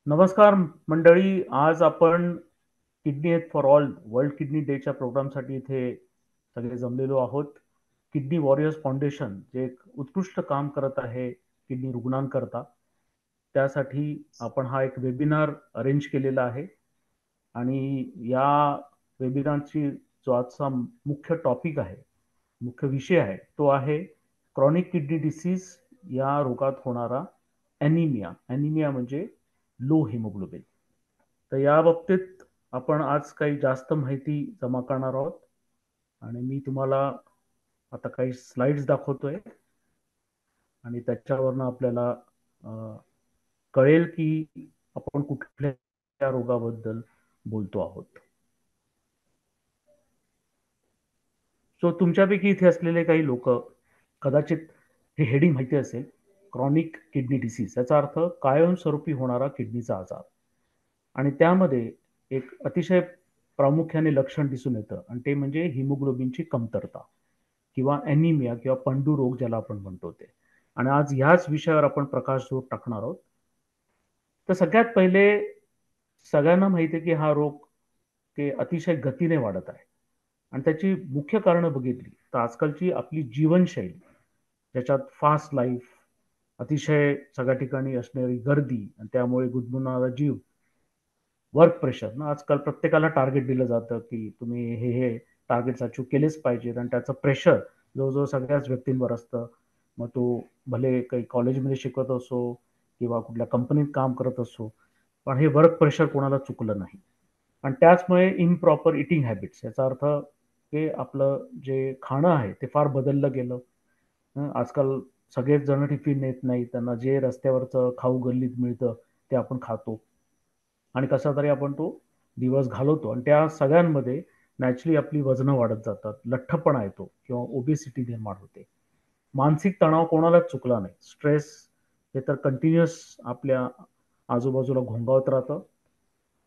नमस्कार मंडळी. आज आपण kidney health for all world kidney डेच्या प्रोग्रामसाठी इथे सगळे जमलेलो आहोत. किडनी वॉरियर्स फाउंडेशन जे एक उत्कृष्ट काम करत आहे किडनी रुग्णांकरता, त्यासाठी आपण हा एक वेबिनार अरेंज केलेला आहे. आणि या वेबिनारची जो आजचा मुख्य टॉपिक आहे, मुख्य विषय आहे, तो आहे क्रॉनिक किडनी डिसीज या रोगात होणारा ॲनिमिया. ॲनिमिया म्हणजे लो हिमोग्लोबिन. तर या बाबतीत आपण आज काही जास्त माहिती जमा करणार आहोत. आणि मी तुम्हाला आता काही स्लाइड्स दाखवतोय आणि त्याच्यावरनं आपल्याला कळेल की आपण कुठल्या रोगाबद्दल बोलतो आहोत. सो तुमच्यापैकी इथे असलेले काही लोक कदाचित हे हेडिंग माहिती असेल, क्रॉनिक किडनी डिसीज, याचा अर्थ कायमस्वरूपी होणारा किडनीचा आजार. आणि त्यामध्ये एक अतिशय प्रामुख्याने लक्षण दिसून येतं आणि ते म्हणजे हिमोग्लोबिनची कमतरता किंवा ॲनिमिया किंवा पंडू रोग ज्याला आपण म्हणतो ते. आणि आज ह्याच विषयावर आपण प्रकाशझोत टाकणार आहोत. तर सगळ्यात पहिले सगळ्यांना माहिती आहे की हा रोग ते अतिशय गतीने वाढत आहे. आणि त्याची मुख्य कारणं बघितली तर आजकालची आपली जीवनशैली, ज्याच्यात फास्ट लाईफ, अतिशय सगळ्या ठिकाणी असणारी गर्दी आणि त्यामुळे गुदमरणारा जीव, वर्क प्रेशर ना, आजकाल प्रत्येकाला टार्गेट दिलं जातं की तुम्ही हे टार्गेट्स अचीव केलेच पाहिजेत. आणि त्याचं प्रेशर जवळजवळ सगळ्याच व्यक्तींवर असतं. मग तो भले काही कॉलेजमध्ये शिकत असो किंवा कुठल्या कंपनीत काम करत असो, पण हे वर्क प्रेशर कोणाला चुकलं नाही. आणि त्याचमुळे इम्प्रॉपर इटिंग हॅबिट्स, याचा अर्थ हे आपलं जे खाणं आहे ते फार बदललं गेलं. आजकाल सगळेच जण टिफिन नेत नाही, त्यांना जे रस्त्यावरचं खाऊ गल्लीत मिळतं ते आपण खातो. आणि कसा तरी आपण तो दिवस घालवतो आणि त्या सगळ्यांमध्ये नॅचरली आपली वजनं वाढत जातात, लठ्ठपणा येतो किंवा ओबेसिटी निर्माण होते. मानसिक तणाव कोणालाच चुकला नाही, स्ट्रेस हे तर कंटिन्युअस आपल्या आजूबाजूला घोंगावत राहतं.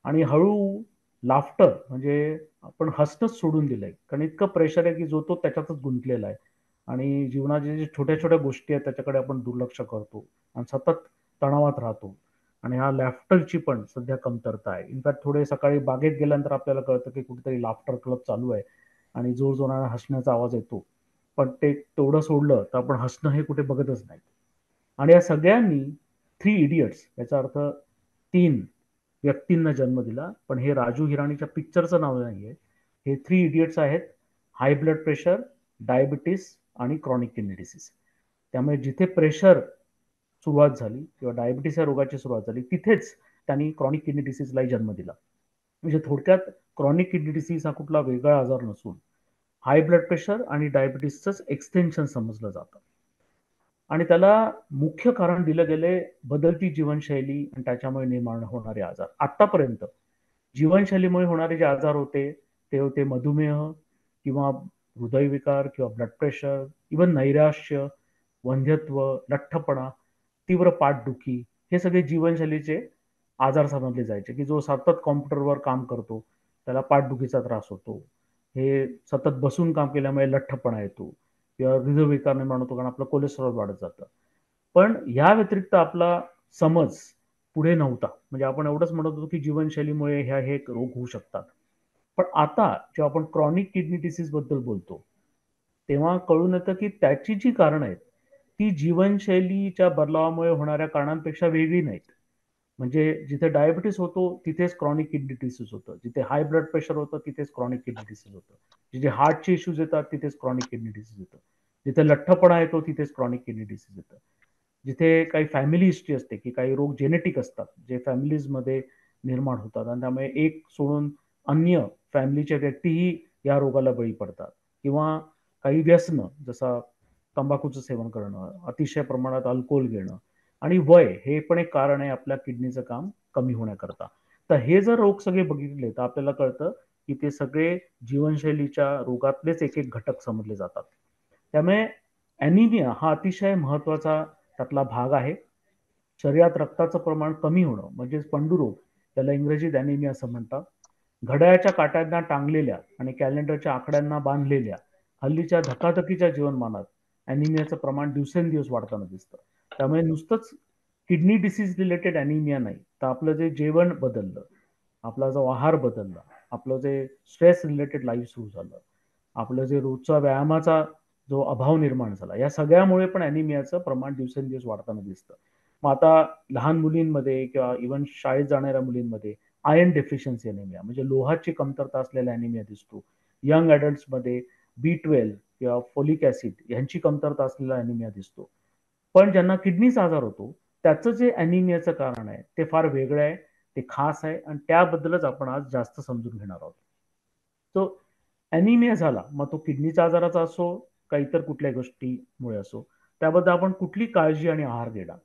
आणि हळू लाफ्टर म्हणजे आपण हसणंच सोडून दिलंय, कारण इतकं प्रेशर आहे की जो तो त्याच्यातच गुंतलेला आहे. आणि जीवनाच्या जे छोट्या छोट्या गोष्टी आहेत त्याच्याकडे आपण दुर्लक्ष करतो आणि सतत तणावात राहतो. आणि ह्या लॅफ्टरची पण सध्या कमतरता आहे. इनफॅक्ट थोडे सकाळी बागेत गेल्यानंतर आपल्याला कळतं की कुठेतरी लाफ्टर क्लब चालू आहे आणि जोरजोराने हसण्याचा आवाज येतो. पण ते तेवढं सोडलं तर आपण हसणं हे कुठे बघतच नाही. आणि या सगळ्यांनी थ्री इडियट्स, याचा अर्थ तीन व्यक्तींना जन्म दिला. पण हे राजू हिराणीच्या पिक्चरचं नाव नाहीये. हे थ्री इडियट्स आहेत: हाय ब्लड प्रेशर, डायबिटीस आणि क्रॉनिक किडनी डिसीज. त्यामुळे जिथे प्रेशर सुरुवात झाली किंवा डायबिटीस या रोगाची सुरुवात झाली, तिथेच त्यांनी क्रॉनिक किडनी डिसीजलाही जन्म दिला. म्हणजे थोडक्यात क्रॉनिक किडनी डिसीज हा कुठला वेगळा आजार नसून हाय ब्लड प्रेशर आणि डायबिटीसचंच एक्सटेन्शन समजलं जातं. आणि त्याला मुख्य कारण दिलं गेले बदलती जीवनशैली आणि त्याच्यामुळे निर्माण होणारे आजार. आतापर्यंत जीवनशैलीमुळे होणारे जे आजार होते ते होते मधुमेह किंवा हृदयविकार किंवा ब्लड प्रेशर, इवन नैराश्य, वंध्यत्व, लठ्ठपणा, तीव्र पाठदुखी, हे सगळे जीवनशैलीचे आजार समजले जायचे. की जो सतत कॉम्प्युटरवर काम करतो त्याला पाठदुखीचा त्रास होतो, हे सतत बसून काम केल्यामुळे लठ्ठपणा येतो किंवा हृदयविकार निर्माण होतो कारण आपलं कोलेस्ट्रॉल वाढत जातं. पण या व्यतिरिक्त आपला समज पुढे नव्हता. म्हणजे आपण एवढंच म्हणत होतो की जीवनशैलीमुळे हे रोग होऊ शकतात. पण आता जेव्हा आपण क्रॉनिक किडनी डिसीज बद्दल बोलतो तेव्हा कळून येतं की त्याची जी कारणं आहेत ती जीवनशैलीच्या बदलावामुळे होणाऱ्या कारणांपेक्षा वेगळी नाहीत. म्हणजे जिथे डायबिटीस होतो तिथेच क्रॉनिक किडनी डिसीज होतं, जिथे हाय ब्लड प्रेशर होतं तिथेच क्रॉनिक किडनी डिसीज होतं, जिथे हार्टचे इश्यूज येतात तिथेच क्रॉनिक किडनी डिसीज येतं, जिथे लठ्ठपणा येतो तिथेच क्रॉनिक किडनी डिसीज येतं, जिथे काही फॅमिली हिस्ट्री असते की काही रोग जेनेटिक असतात जे फॅमिलीजमध्ये निर्माण होतात आणि त्यामुळे एक सोडून अन्य फॅमिलीच्या व्यक्तीही या रोगाला बळी पडतात. किंवा काही व्यसनं, जसं तंबाखूचं सेवन करणं, अतिशय प्रमाणात अल्कोहोल घेणं आणि वय हे पण एक कारण आहे आपल्या किडनीचं काम कमी होण्याकरता. तर हे जर रोग सगळे बघितले तर आपल्याला कळतं की ते सगळे जीवनशैलीच्या रोगातलेच एक एक घटक समजले जातात. त्यामुळे ॲनिमिया हा अतिशय महत्वाचा त्यातला भाग आहे. शरीरात रक्ताचं प्रमाण कमी होणं म्हणजे पंडुरोग, त्याला इंग्रजीत ॲनिमिया असं म्हणतात. घड्याळाच्या काट्यांना टांगलेल्या आणि कॅलेंडरच्या आकड्यांना बांधलेल्या हल्लीच्या धकाधकीच्या जीवनमानात ॲनिमियाचं प्रमाण दिवसेंदिवस वाढताना दिसतं. त्यामुळे नुसतंच किडनी डिसीज रिलेटेड ॲनिमिया नाही, तर आपलं जे जेवण बदललं, आपला जो आहार बदलला, आपलं जे स्ट्रेस रिलेटेड लाईफ सुरू झालं, आपलं जे रोजचा व्यायामाचा जो अभाव निर्माण झाला, या सगळ्यामुळे पण अॅनिमियाचं प्रमाण दिवसेंदिवस वाढताना दिसतं. मग आता लहान मुलींमध्ये किंवा इव्हन शाळेत जाणाऱ्या मुलींमध्ये आयर्न डेफिशियन्सी अॅनिमिया म्हणजे लोहाची कमतरता असलेला अॅनिमिया दिसतो. यंग ॲडल्ट्समध्ये B12 किंवा फोलिक ॲसिड ह्यांची कमतरता असलेला अॅनिमिया दिसतो. पण ज्यांना किडनीचा आजार होतो, त्याचं जे अॅनिमियाचं कारण आहे ते फार वेगळं आहे, ते खास आहे आणि त्याबद्दलच आपण आज जास्त समजून घेणार आहोत. तो अॅनिमिया झाला, मग तो किडनीच्या आजाराचा असो का इतर कुठल्याही गोष्टीमुळे असो, त्याबद्दल आपण कुठली काळजी आणि आहार घेणार.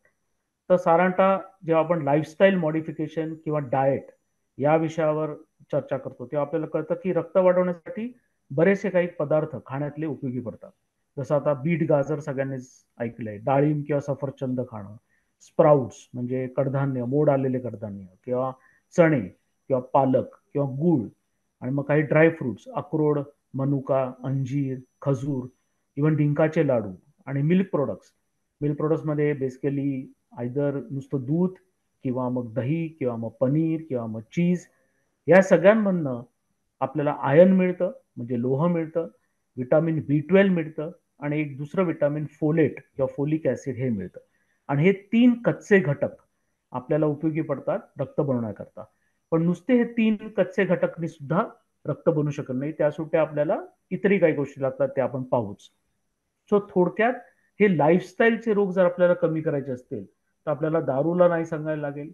तर साधारणतः जेव्हा आपण लाईफस्टाईल मॉडिफिकेशन किंवा डाएट या विषयावर चर्चा करतो, तेव्हा आपल्याला कळतं की रक्त वाढवण्यासाठी बरेचसे काही पदार्थ खाण्यातले उपयोगी पडतात. जसं आता बीट गाजर सगळ्यांनीच ऐकलंय, डाळिंब किंवा सफरचंद खाणं, स्प्राउट्स म्हणजे कडधान्य, मोड आलेले कडधान्य किंवा चणे किंवा पालक किंवा गूळ आणि मग काही ड्राय फ्रुट्स, अक्रोड, मनुका, अंजीर, खजूर, इव्हन डिंकाचे लाडू आणि मिल्क प्रोडक्ट्स. मिल्क प्रोडक्ट्समध्ये बेसिकली आयदर नुसतं दूध किंवा मग दही किंवा मग पनीर किंवा मग चीज, या सगळ्यांमधनं आपल्याला आयर्न मिळतं म्हणजे लोह मिळतं, विटामिन B12 मिळतं आणि एक दुसरं विटामिन फोलेट किंवा फोलिक ॲसिड हे मिळतं. आणि हे 3 कच्चे घटक आपल्याला उपयोगी पडतात रक्त बनवण्याकरता. पण नुसते हे 3 कच्चे घटकनी सुद्धा रक्त बनू शकत नाही. त्यासाठी आपल्याला इतरही काही गोष्टी लागतात, त्या आपण पाहूच. सो थोडक्यात हे लाईफस्टाईलचे रोग जर आपल्याला कमी करायचे असतील, तर आपल्याला दारूला नाही सांगायला लागेल.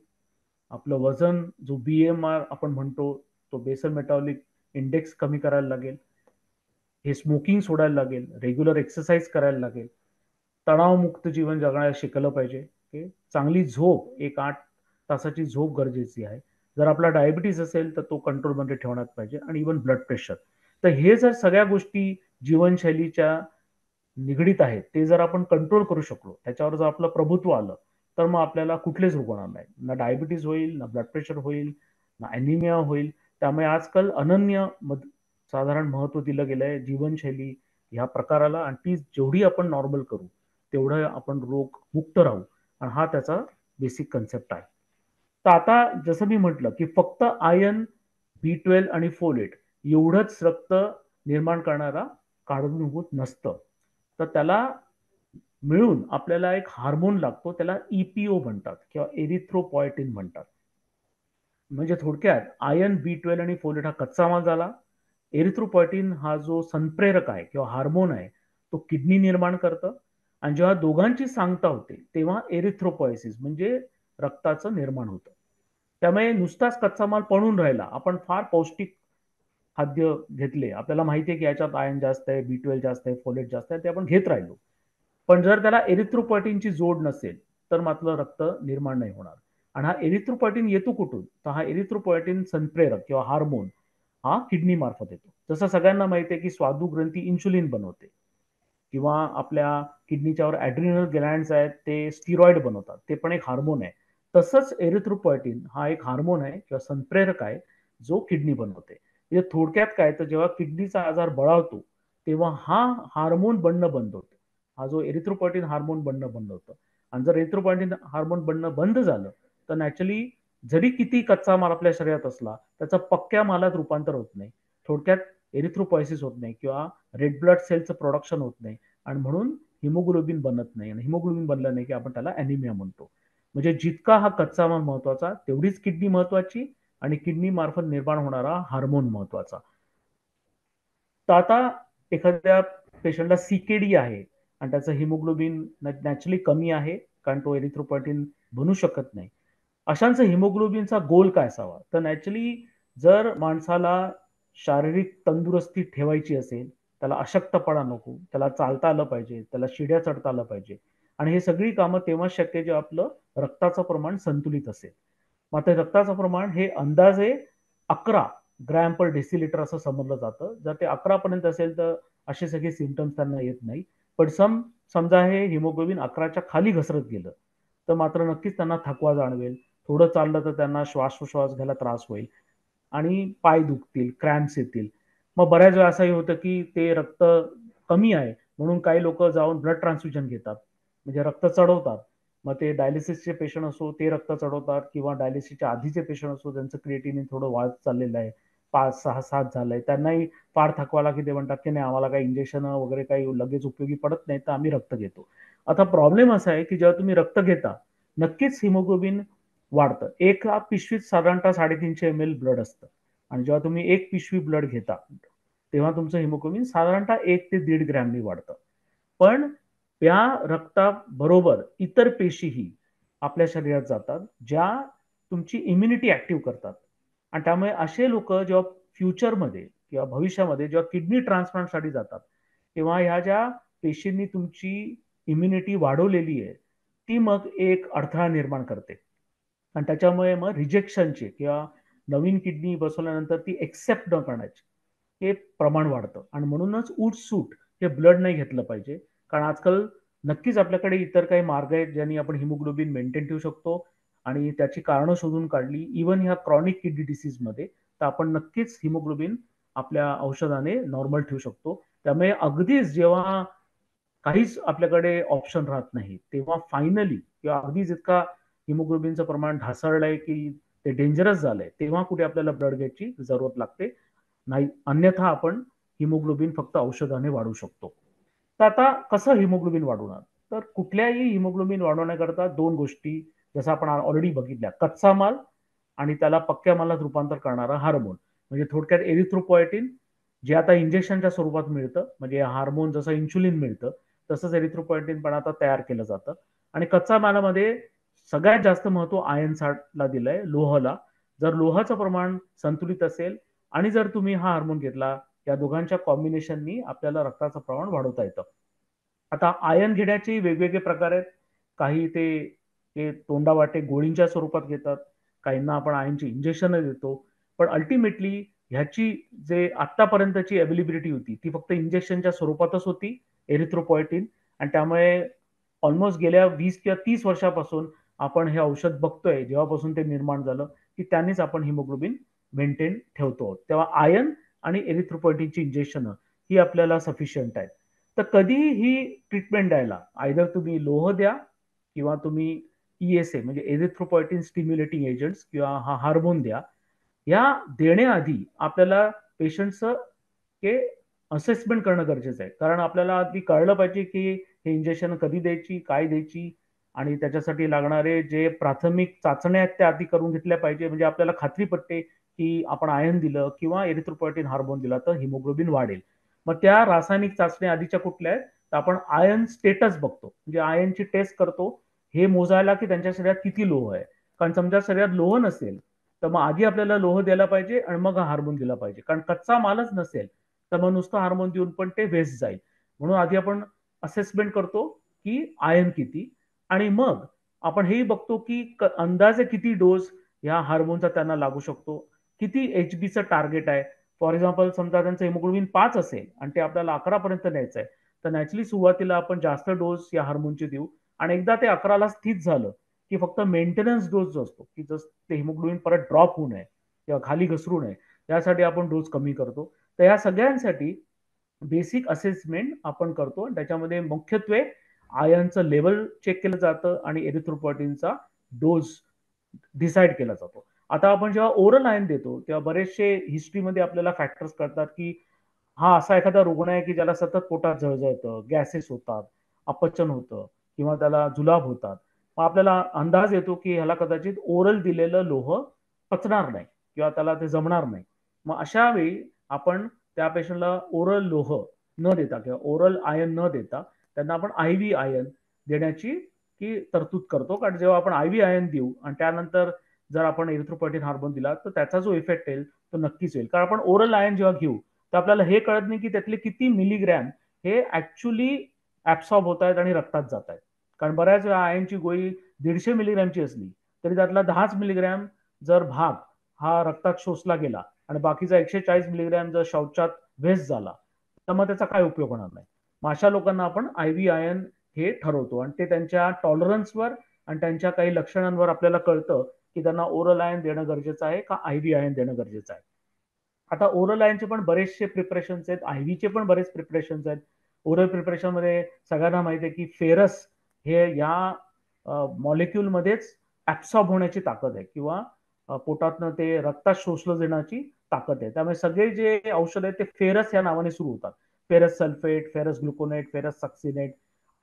आपलं वजन जो BMR आपण म्हणतो, तो बेसल मेटाबॉलिक इंडेक्स कमी करायला लागेल. हे स्मोकिंग सोडायला लागेल, रेग्युलर एक्सरसाइज करायला लागेल, तणावमुक्त जीवन जगायला शिकलं पाहिजे. ओके, चांगली झोप, एक 8 तासाची झोप गरजेची आहे. जर आपला डायबिटीस असेल तर तो कंट्रोलमध्ये ठेवण्यात पाहिजे आणि इव्हन ब्लड प्रेशर. तर हे जर सगळ्या गोष्टी जीवनशैलीच्या निगडीत आहेत, ते जर आपण कंट्रोल करू शकलो, त्याच्यावर जर आपलं प्रभुत्व आलं, तर मग आपल्याला कुठलेच रोग होणार नाही. ना डायबिटीज होईल, ना ब्लड प्रेशर होईल, ना अॅनिमिया होईल. त्यामुळे आजकाल अनन्य साधारण महत्त्व दिलं गेलं आहे जीवनशैली ह्या प्रकाराला आणि ती जेवढी आपण नॉर्मल करू, तेवढं आपण रोग मुक्त राहू आणि हा त्याचा बेसिक कन्सेप्ट आहे. तर आता जसं मी म्हटलं, की फक्त आयर्न, B12 आणि फोलेट एवढंच रक्त निर्माण करणारा कारणीभूत नसतं. तर त्याला मिळून आपल्याला एक हार्मोन लागतो, त्याला EPO म्हणतात किंवा एरिथ्रोपॉयटिन म्हणतात. म्हणजे थोडक्यात आयर्न, B12 आणि फोलेट हा कच्चा माल झाला. एरिथ्रोपॉयटिन हा जो संप्रेरक आहे किंवा हार्मोन आहे, तो किडनी निर्माण करतं आणि जेव्हा दोघांची सांगता होते, तेव्हा एरिथ्रोपॉयसिस म्हणजे रक्ताचं निर्माण होतं. त्यामुळे नुसताच कच्चा माल पळून राहिला. आपण फार पौष्टिक खाद्य घेतले, आपल्याला माहिती आहे की याच्यात आयर्न जास्त आहे, B12 जास्त आहे, फोलेट जास्त आहे, ते आपण घेत राहिलो. पण जर त्याला एरिथ्रोपॉयटिनची जोड नसेल, तर मात्र रक्त निर्माण नाही होणार. आणि हा एरिथ्रोपॉयटिन येतो कुठून? तर हा एरिथ्रोपॉयटिन संप्रेरक किंवा हार्मोन हा किडनी मार्फत येतो. जसं सगळ्यांना माहिती आहे की स्वादू ग्रंथी इन्सुलिन बनवते किंवा आपल्या किडनीच्यावर ॲड्रिनल ग्लॅन्ड्स आहेत, ते स्टिरॉइड बनवतात. ते पण एक हार्मोन आहे. तसंच एरिथ्रोपॉयटिन हा एक हार्मोन आहे किंवा संप्रेरक आहे, जो किडनी बनवते. म्हणजे थोडक्यात काय, तर जेव्हा किडनीचा आजार बळावतो, तेव्हा हा हार्मोन बनणं बंद होतं. हा जो एरिथ्रोपॉयटिन हार्मोन बनणं बंद होतं. आणि जर एरिथ्रोपॉयटिन हार्मोन बनणं बंद झालं, तर नॅचरली जरी किती कच्चा माल आपल्या शरीरात असला, त्याचा पक्क्या मालात रूपांतर होत नाही. थोडक्यात एरिथ्रोपॉयसिस होत नाही किंवा रेड ब्लड सेलचं प्रोडक्शन होत नाही आणि म्हणून हिमोग्लोबिन बनत नाही आणि हिमोग्लोबिन बनलं नाही की आपण त्याला अॅनिमिया म्हणतो. म्हणजे जितका हा कच्चा माल महत्वाचा, तेवढीच किडनी महत्वाची आणि किडनी मार्फत निर्माण होणारा हार्मोन महत्वाचा. तर आता एखाद्या पेशंटला CKD आहे आणि त्याचं हिमोग्लोबिन नॅचरली कमी आहे, कारण तो एरिथ्रोपॉयटिन बनू शकत नाही. अशांचा हिमोग्लोबिनचा गोल काय असावा? तर नॅचरली जर माणसाला शारीरिक तंदुरुस्ती ठेवायची असेल, त्याला अशक्तपणा नको, त्याला चालता आलं पाहिजे, त्याला शिड्या चढता आलं पाहिजे आणि हे सगळी कामं तेव्हाच शक्य जेव्हा आपलं रक्ताचं प्रमाण संतुलित असेल. मात्र रक्ताचं प्रमाण हे अंदाजे 11 ग्रॅम पर डेसिलिटर असं समजलं जातं. जर ते 11 पर्यंत असेल तर असे सगळे सिम्प्टम्स त्यांना येत नाही. पण समजा हे हिमोग्लोबिन 11च्या खाली घसरत गेलं, तर मात्र नक्कीच त्यांना थकवा जाणवेल. थोडं चाललं तर त्यांना श्वासोश्वास घ्यायला त्रास होईल आणि पाय दुखतील, क्रॅम्प्स येतील. मग बऱ्याच वेळा असंही होतं की ते रक्त कमी आहे म्हणून काही लोकं जाऊन ब्लड ट्रान्सफ्युजन घेतात. म्हणजे रक्त चढवतात. मग ते डायलिसिसचे पेशंट असो ते रक्त चढवतात, किंवा डायलिसिसच्या आधीचे पेशंट असो ज्यांचं क्रिएटिनिन थोडं वाढत चाललेलं आहे, 5, 6, 7 झालंय, त्यांनाही फार थकवाला की ते म्हणतात की नाही आम्हाला काही इंजेक्शन वगैरे काही लगेच उपयोगी पडत नाही, तर आम्ही रक्त घेतो. आता प्रॉब्लेम असा आहे की जेव्हा तुम्ही रक्त घेता, नक्कीच हिमोग्लोबिन वाढतं. एका पिशवीत साधारणतः 350 ml ब्लड असतं, आणि जेव्हा तुम्ही एक पिशवी ब्लड घेता तेव्हा तुमचं हिमोग्लोबिन साधारणतः 1 ते 1.5 ग्रॅमनी वाढतं. पण त्या रक्ताबरोबर इतर पेशीही आपल्या शरीरात जातात, ज्या तुमची इम्युनिटी ऍक्टिव्ह करतात. आणि त्यामुळे असे लोक जेव्हा फ्युचरमध्ये किंवा भविष्यामध्ये जेव्हा किडनी ट्रान्सप्लांटसाठी जातात, तेव्हा ह्या ज्या पेशींनी तुमची इम्युनिटी वाढवलेली आहे, ती मग एक अडथळा निर्माण करते. आणि त्याच्यामुळे मग रिजेक्शनचे किंवा नवीन किडनी बसवल्यानंतर ती एक्सेप्ट न करण्याचे हे प्रमाण वाढतं. आणि म्हणूनच उठसूट हे ब्लड नाही घेतलं पाहिजे. कारण आजकाल नक्कीच आपल्याकडे इतर काही मार्ग आहेत ज्यांनी आपण हिमोग्लोबिन मेंटेन ठेवू शकतो, आणि त्याची कारणं शोधून काढली इव्हन ह्या क्रॉनिक किडनी डिसीजमध्ये, तर आपण नक्कीच हिमोग्लोबिन आपल्या औषधाने नॉर्मल ठेवू शकतो. त्यामुळे अगदीच जेव्हा काहीच आपल्याकडे ऑप्शन राहत नाही, तेव्हा फायनली किंवा अगदीच इतका हिमोग्लोबिनचं प्रमाण ढासळलंय की ते डेंजरस झालंय, तेव्हा कुठे आपल्याला ब्लड घ्यायची जरूरत लागते. नाही अन्यथा आपण हिमोग्लोबिन फक्त औषधाने वाढवू शकतो. तर आता कसं हिमोग्लोबिन वाढवणार? तर कुठल्याही हिमोग्लोबिन वाढवण्याकरता दोन गोष्टी, जसं आपण ऑलरेडी बघितल्या, कच्चा माल आणि त्याला पक्क्या मालात रूपांतर करणारा हार्मोन. म्हणजे थोडक्यात एरिथ्रोपॉयटिन, जे आता इंजेक्शनच्या स्वरूपात मिळतं, म्हणजे हार्मोन जसं इन्शुलिन मिळतं तसंच एरिथ्रोपॉयटिन पण आता तयार केलं जातं. आणि कच्चा मालामध्ये सगळ्यात जास्त महत्व आयन ला दिलंय, लोहाला. जर लोहाचं प्रमाण संतुलित असेल आणि जर तुम्ही हा हार्मोन घेतला, या दोघांच्या कॉम्बिनेशननी आपल्याला रक्ताचं प्रमाण वाढवता येतं. आता आयन घेण्याचे वेगवेगळे प्रकार आहेत. काही ते ते तोंडावाटे गोळींच्या स्वरूपात घेतात, काहींना आपण आयनची इंजेक्शन देतो. पण अल्टिमेटली ह्याची जे आतापर्यंतची अवेलेबिलिटी होती ती फक्त इंजेक्शनच्या स्वरूपातच होती, एरिथ्रोपॉयटिन. आणि त्यामुळे ऑलमोस्ट गेल्या 20 किंवा 30 वर्षापासून आपण हे औषध बघतोय, जेव्हापासून ते निर्माण झालं, की त्यांनीच आपण हिमोग्लोबिन मेंटेन ठेवतो. तेव्हा आयन आणि एरिथ्रोपॉयटिनची इंजेक्शन ही आपल्याला सफिशियंट आहेत. तर कधीही ही ट्रीटमेंट द्यायला आयदर तुम्ही लोह द्या, किंवा तुम्ही ESA म्हणजे एरिथ्रोपॉयटिन स्टिम्युलेटिंग एजंट्स किंवा हा हार्मोन द्या. या देण्याआधी आपल्याला पेशंटचं हे असेसमेंट करणं गरजेचं आहे. कारण आपल्याला आधी कळलं पाहिजे की हे इंजेक्शन कधी द्यायची, काय द्यायची, आणि त्याच्यासाठी लागणारे जे प्राथमिक चाचण्या आहेत त्या आधी करून घेतल्या पाहिजे. म्हणजे आपल्याला खात्री पटते की आपण आयन दिलं किंवा एरिथ्रोपॉयटिन हार्मोन दिला तर हिमोग्लोबिन वाढेल. मग त्या रासायनिक चाचण्या आधीच्या कुठल्या आहेत, तर आपण आयन स्टेटस बघतो, म्हणजे आयनची टेस्ट करतो, हे मोजायला की त्यांच्या शरीरात किती लोह आहे. कारण समजा शरीरात लोह नसेल तर मग आधी आपल्याला लोह द्यायला पाहिजे आणि मग हा हार्मोन दिला पाहिजे. कारण कच्चा मालच नसेल तर मग नुसतं हार्मोन देऊन पण ते वेस्ट जाईल. म्हणून आधी आपण असेसमेंट करतो की आयन किती, आणि मग आपण हेही बघतो की अंदाजे किती डोस या हार्मोनचा त्यांना लागू शकतो, किती HBचं टार्गेट आहे. फॉर एक्झाम्पल समजा त्यांचं हिमोग्लोबिन 5 असेल आणि ते आपल्याला 11 पर्यंत न्यायचं आहे, तर नॅचरली सुरुवातीला आपण जास्त डोस या हार्मोनचे देऊ. आणि एकदा ते 11ला स्थित झालं की फक्त मेंटेनन्स डोस जो असतो, की जसं ते हिमोग्लोबिन परत ड्रॉप होऊ नये किंवा खाली घसरू नये, यासाठी आपण डोस कमी करतो. तर या सगळ्यांसाठी बेसिक असेसमेंट आपण करतो, आणि त्याच्यामध्ये मुख्यत्वे आयनचं लेवल चेक केलं जातं आणि एरिथ्रोपॉयटिनचा डोस डिसाईड केला जातो. आता आपण जेव्हा ओरल आयन देतो तेव्हा बरेचसे हिस्ट्रीमध्ये आपल्याला फॅक्टर्स कळतात की हा असा एखादा रुग्ण आहे की ज्याला सतत पोटात जळजळतं, गॅसेस होतात, अपचन होतं, किंवा त्याला जुलाब होतात. मग आपल्याला अंदाज येतो की ह्याला कदाचित ओरल दिलेलं लोह पचणार नाही किंवा त्याला ते जमणार नाही. मग अशा वेळी आपण त्या पेशंटला ओरल लोह न देता किंवा ओरल आयन न देता त्यांना आपण IV आयन देण्याची की तरतूद करतो. कारण जेव्हा आपण IV आयन देऊ आणि त्यानंतर जर आपण एरिथ्रोपॉयटिन हार्मोन दिला तर त्याचा जो इफेक्ट येईल तो नक्कीच होईल. कारण आपण ओरल आयन जेव्हा घेऊ तर आपल्याला हे कळत नाही की त्यातले किती मिलीग्रॅम हे ऍक्च्युली ऍब्सॉर्ब होत आहेत आणि रक्तात जात आहेत. कारण बऱ्याच वेळा आयनची गोळी 150 मिलीग्रॅमची असली तरी त्यातला 10 मिलीग्रॅम जर भाग हा रक्तात शोषला गेला आणि बाकीचा 140 मिलीग्रॅम जर शौचात वेस्ट झाला तर मग त्याचा काय उपयोग होणार नाही. मग अशा लोकांना आपण IV आयन हे ठरवतो, आणि ते त्यांच्या टॉलरन्सवर आणि त्यांच्या काही लक्षणांवर आपल्याला कळतं की त्यांना ओरल आयन देणं गरजेचं आहे का IV आयन देणं गरजेचं आहे. आता ओरल आयनचे पण बरेचसे प्रिपरेशन्स आहेत, IV चे पण बरेच प्रिपरेशन्स आहेत. ओरल प्रिपरेशन मध्ये सगळ्यांना माहिती आहे की फेरस हे या मॉलिक्यूलमध्येच ऍब्सॉर्ब होण्याची ताकद आहे किंवा पोटातनं ते रक्तात शोषलं जाण्याची ताकद आहे. त्यामुळे सगळे जे औषध आहेत ते फेरस या नावाने सुरू होतात. Ferrous sulphate, ferrous gluconate, ferrous succinate.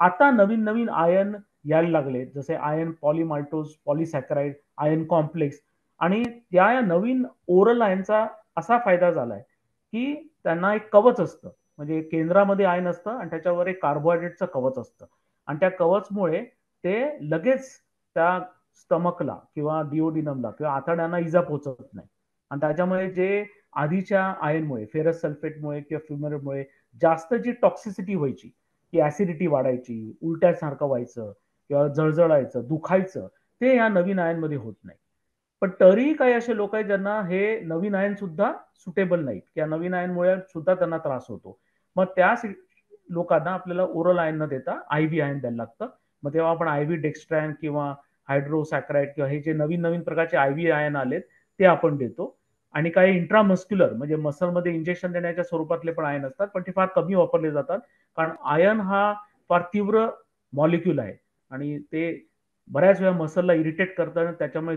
आता नवीन नवीन आयन यायला लागले, जसे iron polymaltose, polysaccharide, iron complex. आणि त्या नवीन ओरल आयनचा असा फायदा झालाय की त्यांना एक कवच असतं, म्हणजे केंद्रामध्ये आयन असतं आणि त्याच्यावर एक कार्बोहायड्रेटचं कवच असतं. आणि त्या कवचमुळे ते लगेच त्या स्टमकला किंवा डिओडिनमला किंवा आतड्यांना इजा पोहोचत नाही. आणि त्याच्यामुळे जे आधीच्या आयनमुळे, फेरस सल्फेटमुळे किंवा फ्युमरमुळे जास्त जी टॉक्सिसिटी व्हायची, की ऍसिडिटी वाढायची, उलट्यासारखं व्हायचं किंवा जळजळायचं, दुखायचं, ते या नवीन आयनमध्ये होत नाही. पण तरीही काही असे लोक आहेत ज्यांना हे नवीन आयन सुद्धा सुटेबल नाहीत किंवा नवीन आयनमुळे सुद्धा त्यांना त्रास होतो. मग त्या लोकांना आपल्याला ओरल आयन न देता आयव्ही आयन द्यायला लागतं. मग तेव्हा आपण आयव्ही डेक्स्ट्रॅन किंवा हायड्रोसॅक्राइड किंवा हे जे नवीन नवीन प्रकारचे आयव्ही आयन आलेत ते आपण देतो. आणि काही इंट्रामस्क्युलर म्हणजे मसलमध्ये इंजेक्शन देण्याच्या स्वरूपातले पण आयन असतात, पण ते फार कमी वापरले जातात. कारण आयन हा फार तीव्र मॉलिक्यूल आहे आणि ते बऱ्याच वेळा मसलला इरिटेट करतं आणि त्याच्यामुळे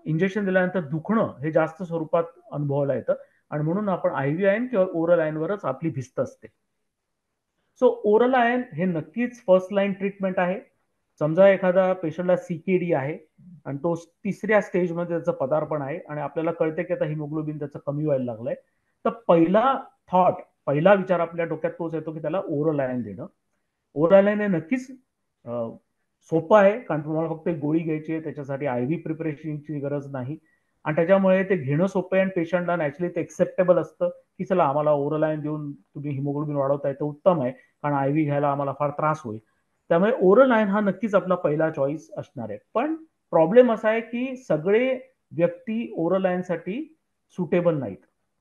इंजेक्शन दिल्यानंतर दुखणं हे जास्त स्वरूपात अनुभवायला येतं. आणि म्हणून आपण आयव्ही आयन किंवा ओरल आयनवरच आपली भिस्त असते. सो ओरल आयन हे नक्कीच फर्स्ट लाईन ट्रीटमेंट आहे. समजा एखादा पेशंटला सीकेडी आहे आणि तो तिसऱ्या स्टेजमध्ये त्याचं पदार्पण आहे आणि आपल्याला कळते की आता हिमोग्लोबिन त्याचं कमी व्हायला लागलंय, तर पहिला विचार आपल्या डोक्यात तोच येतो की त्याला ओरल आयन देणं. ओरल आयन हे नक्कीच सोपं आहे, कारण तुम्हाला फक्त एक गोळी घ्यायची आहे, त्याच्यासाठी आयव्ही प्रिपरेशनची गरज नाही. आणि त्याच्यामुळे ते घेणं सोपं आहे आणि पेशंटला नॅचरली ते एक्सेप्टेबल असतं की चला आम्हाला ओरल आयन देऊन तुम्ही हिमोग्लोबिन वाढवताय तर उत्तम आहे, कारण आयव्ही घ्यायला आम्हाला फार त्रास होईल. त्यामुळे ओरल आयन हा नक्कीच आपला पहिला चॉईस असणार आहे. पण प्रॉब्लेम असा आहे की सगळे व्यक्ती ओरल आयनसाठी सुटेबल नाहीत.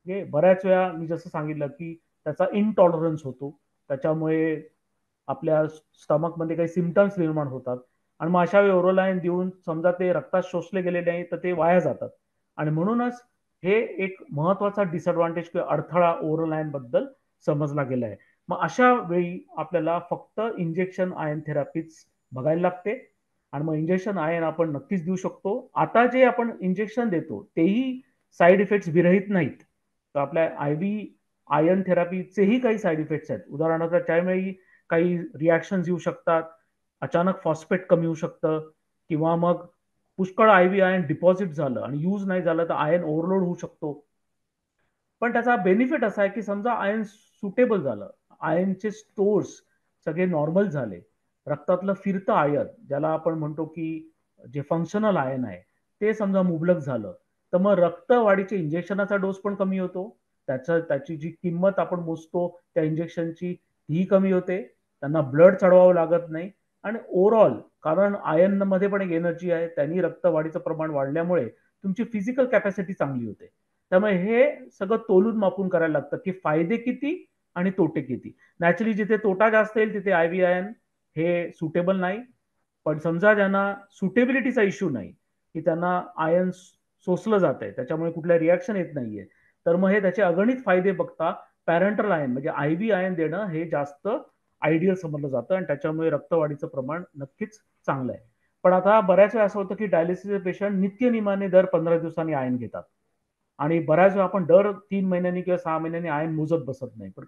म्हणजे बऱ्याच वेळा मी जसं सांगितलं की त्याचा इनटॉलरन्स होतो, त्याच्यामुळे आपल्या स्टमकमध्ये काही सिमटम्स निर्माण होतात. आणि मग अशा वेळी ओरल आयन देऊन समजा ते रक्तात शोषले गेले नाही तर ते वाया जातात. आणि म्हणूनच हे एक महत्वाचा डिसएडव्हान्टेज किंवा अडथळा ओरल आयन बद्दल समजला गेला आहे. मग अशा वेळी आपल्याला फक्त इंजेक्शन आयन थेरपीच बघायला लागते. आणि मग इंजेक्शन आयन आपण नक्कीच देऊ शकतो. आता जे आपण इंजेक्शन देतो तेही साईड इफेक्ट्स विरहित नाहीत. तर आपल्या आयव्ही आयन थेरपीचेही काही साईड इफेक्ट्स आहेत. उदाहरणार्थ त्यावेळी काही रिॲक्शन्स येऊ शकतात, अचानक फॉस्फेट कमी होऊ शकतं किंवा मग पुष्कळ आयव्ही आयन डिपॉझिट झालं आणि यूज नाही झालं तर आयन ओव्हरलोड होऊ शकतो. पण त्याचा बेनिफिट असा आहे की समजा आयन सुटेबल झालं, आयनचे स्टोर्स सगळे नॉर्मल झाले, रक्तातलं फिरतं आयन ज्याला आपण म्हणतो की जे फंक्शनल आयन आहे ते समजा मुबलक झालं, तर मग रक्तवाढीच्या इंजेक्शनाचा डोस पण कमी होतो. त्याची जी किंमत आपण मोजतो त्या इंजेक्शनची ही कमी होते. त्यांना ब्लड चढवावं लागत नाही. आणि ओव्हरऑल कारण आयन मध्ये पण एक एनर्जी आहे, त्यांनी रक्तवाढीचं प्रमाण वाढल्यामुळे तुमची फिजिकल कॅपॅसिटी चांगली होते. त्यामुळे हे सगळं तोलून मापून करायला लागतं की फायदे किती आणि तोटे किती. नॅचरली जिथे तोटा जास्त येईल तिथे आयव्ही आयन हे सुटेबल नाही. पण समजा ज्यांना सुटेबिलिटीचा इश्यू नाही, की त्यांना आयन सोसलं जात आहे, त्याच्यामुळे कुठल्या रिॲक्शन येत नाहीये, तर मग हे त्याचे अगणित फायदे बघता पॅरेंटल आयन म्हणजे आयव्ही आयन देणं हे जास्त आयडियल समजलं जातं आणि त्याच्यामुळे रक्तवाढीचं प्रमाण नक्कीच चांगलं आहे. पण आता बऱ्याच वेळा असं होतं की डायलिसिसचे पेशंट नित्यनियमाने दर 15 दिवसांनी आयन घेतात आणि बऱ्याच वेळा आपण दर 3 महिन्यांनी किंवा 6 महिन्यांनी आयन मोजत बसत नाही. पण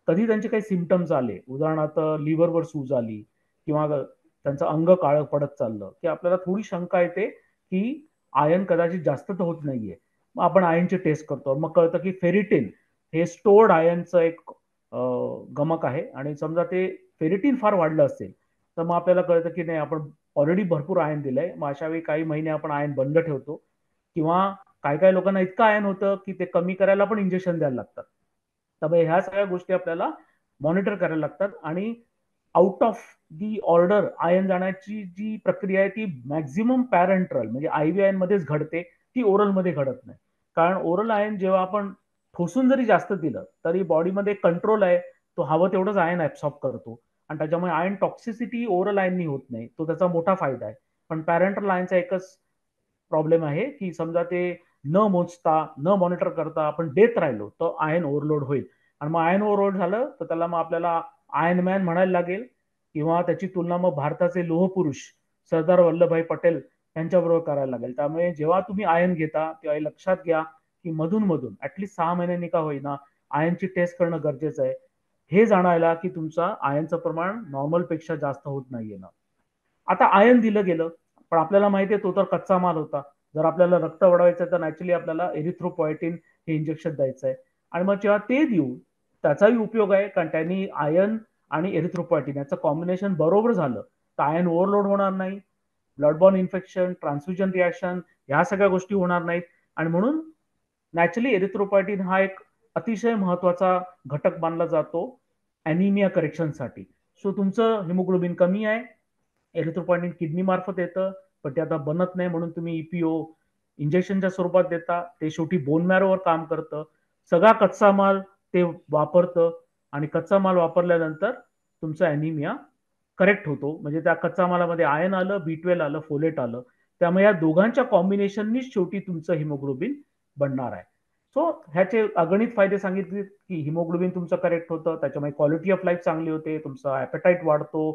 कधी त्यांचे काही सिमटम्स आले, उदाहरणार्थ लिव्हरवर सूज आली किंवा त्यांचं अंग काळं पडत चाललं, की आपल्याला थोडी शंका येते की आयन कदाचित जास्त तर होत नाहीये. मग आपण आयनची टेस्ट करतो, मग कळतं की फेरिटिन हे स्टोर्ड आयनचं एक गमक आहे आणि समजा ते फेरिटिन फार वाढलं असेल तर मग आपल्याला कळतं की नाही आपण ऑलरेडी भरपूर आयन दिलंय, मग अशा वेळी काही महिने आपण आयन बंद ठेवतो. किंवा काही काही लोकांना इतकं आयन होतं की ते कमी करायला पण इंजेक्शन द्यायला लागतात. त्यामुळे ह्या सगळ्या गोष्टी आपल्याला मॉनिटर करायला लागतात. आणि out of the order ion जाण्याची जी प्रक्रिया आहे ती मॅक्झिमम पॅरेंट्रल म्हणजे आयव्ही आयन मध्येच घडते, ती ओरल मध्ये घडत नाही. कारण ओरल आयन जेव्हा आपण ठोसून जरी जास्त दिलं तरी बॉडीमध्ये कंट्रोल आहे, तो हवं तेवढंच आयन ऍब्सॉर्ब करतो आणि त्याच्यामुळे आयन टॉक्सिसिटी ओरल आयननी होत नाही, तो त्याचा मोठा फायदा आहे. पण पॅरेंटल आयनचा एकच प्रॉब्लेम आहे की समजा ते न मोजता न मॉनिटर करता आपण देत राहिलो तर आयन ओव्हरलोड होईल. आणि मग आयन ओव्हरलोड झालं तर त्याला मग आपल्याला आयन मॅन म्हणायला लागेल किंवा त्याची तुलना मग भारताचे लोहपुरुष सरदार वल्लभभाई पटेल यांच्याबरोबर करायला लागेल. त्यामुळे जेव्हा तुम्ही आयन घेता तेव्हा हे लक्षात घ्या की मधून मधून ऍटलीस्ट 6 महिन्यांनी का होईना आयनची टेस्ट करणं गरजेचं आहे. हे जाणायला की तुमचा आयनचं प्रमाण नॉर्मल पेक्षा जास्त होत नाहीये ना. आता आयन दिलं गेलं, पण आपल्याला माहिती आहे तो तर कच्चा माल होता. जर आपल्याला रक्त वाढवायचं तर नॅचरली आपल्याला एरिथ्रोपॉयटिन हे इंजेक्शन द्यायचं आहे. आणि मग जेव्हा ते देऊ त्याचाही उपयोग आहे, कारण त्यांनी आयन आणि एरिथ्रोपॉयटिन याचं कॉम्बिनेशन बरोबर झालं तर आयन ओव्हरलोड होणार नाही, ब्लडबॉर्न इन्फेक्शन, ट्रान्सफ्युजन रिॲक्शन ह्या सगळ्या गोष्टी होणार नाहीत. आणि म्हणून नॅचरली एरिथ्रोपॉयटिन हा एक अतिशय महत्वाचा घटक मानला जातो ॲनिमिया करेक्शनसाठी. सो तुमचं हिमोग्लोबिन कमी आहे, एरिथ्रोपॉयटिन किडनी मार्फत येतं, पण ते आता बनत नाही म्हणून तुम्ही ईपीओ इंजेक्शनच्या स्वरूपात देता. ते शेवटी बोन मॅरोवर काम करतं, सगळा कच्चा माल ते वापरतं आणि कच्चा माल वापरल्यानंतर तुमचा ॲनिमिया करेक्ट होतो. म्हणजे त्या कच्चा मालामध्ये आयन आलं, B12 आलं, फोलेट आलं, त्यामुळे या दोघांच्या कॉम्बिनेशननीच शेवटी तुमचं हिमोग्लोबिन बनणार आहे. सो ह्याचे अगणित फायदे सांगितले की हिमोग्लोबिन तुमचं करेक्ट होतं, त्याच्यामुळे क्वालिटी ऑफ लाईफ चांगली होते, तुमचा ॲपेटाईट वाढतो,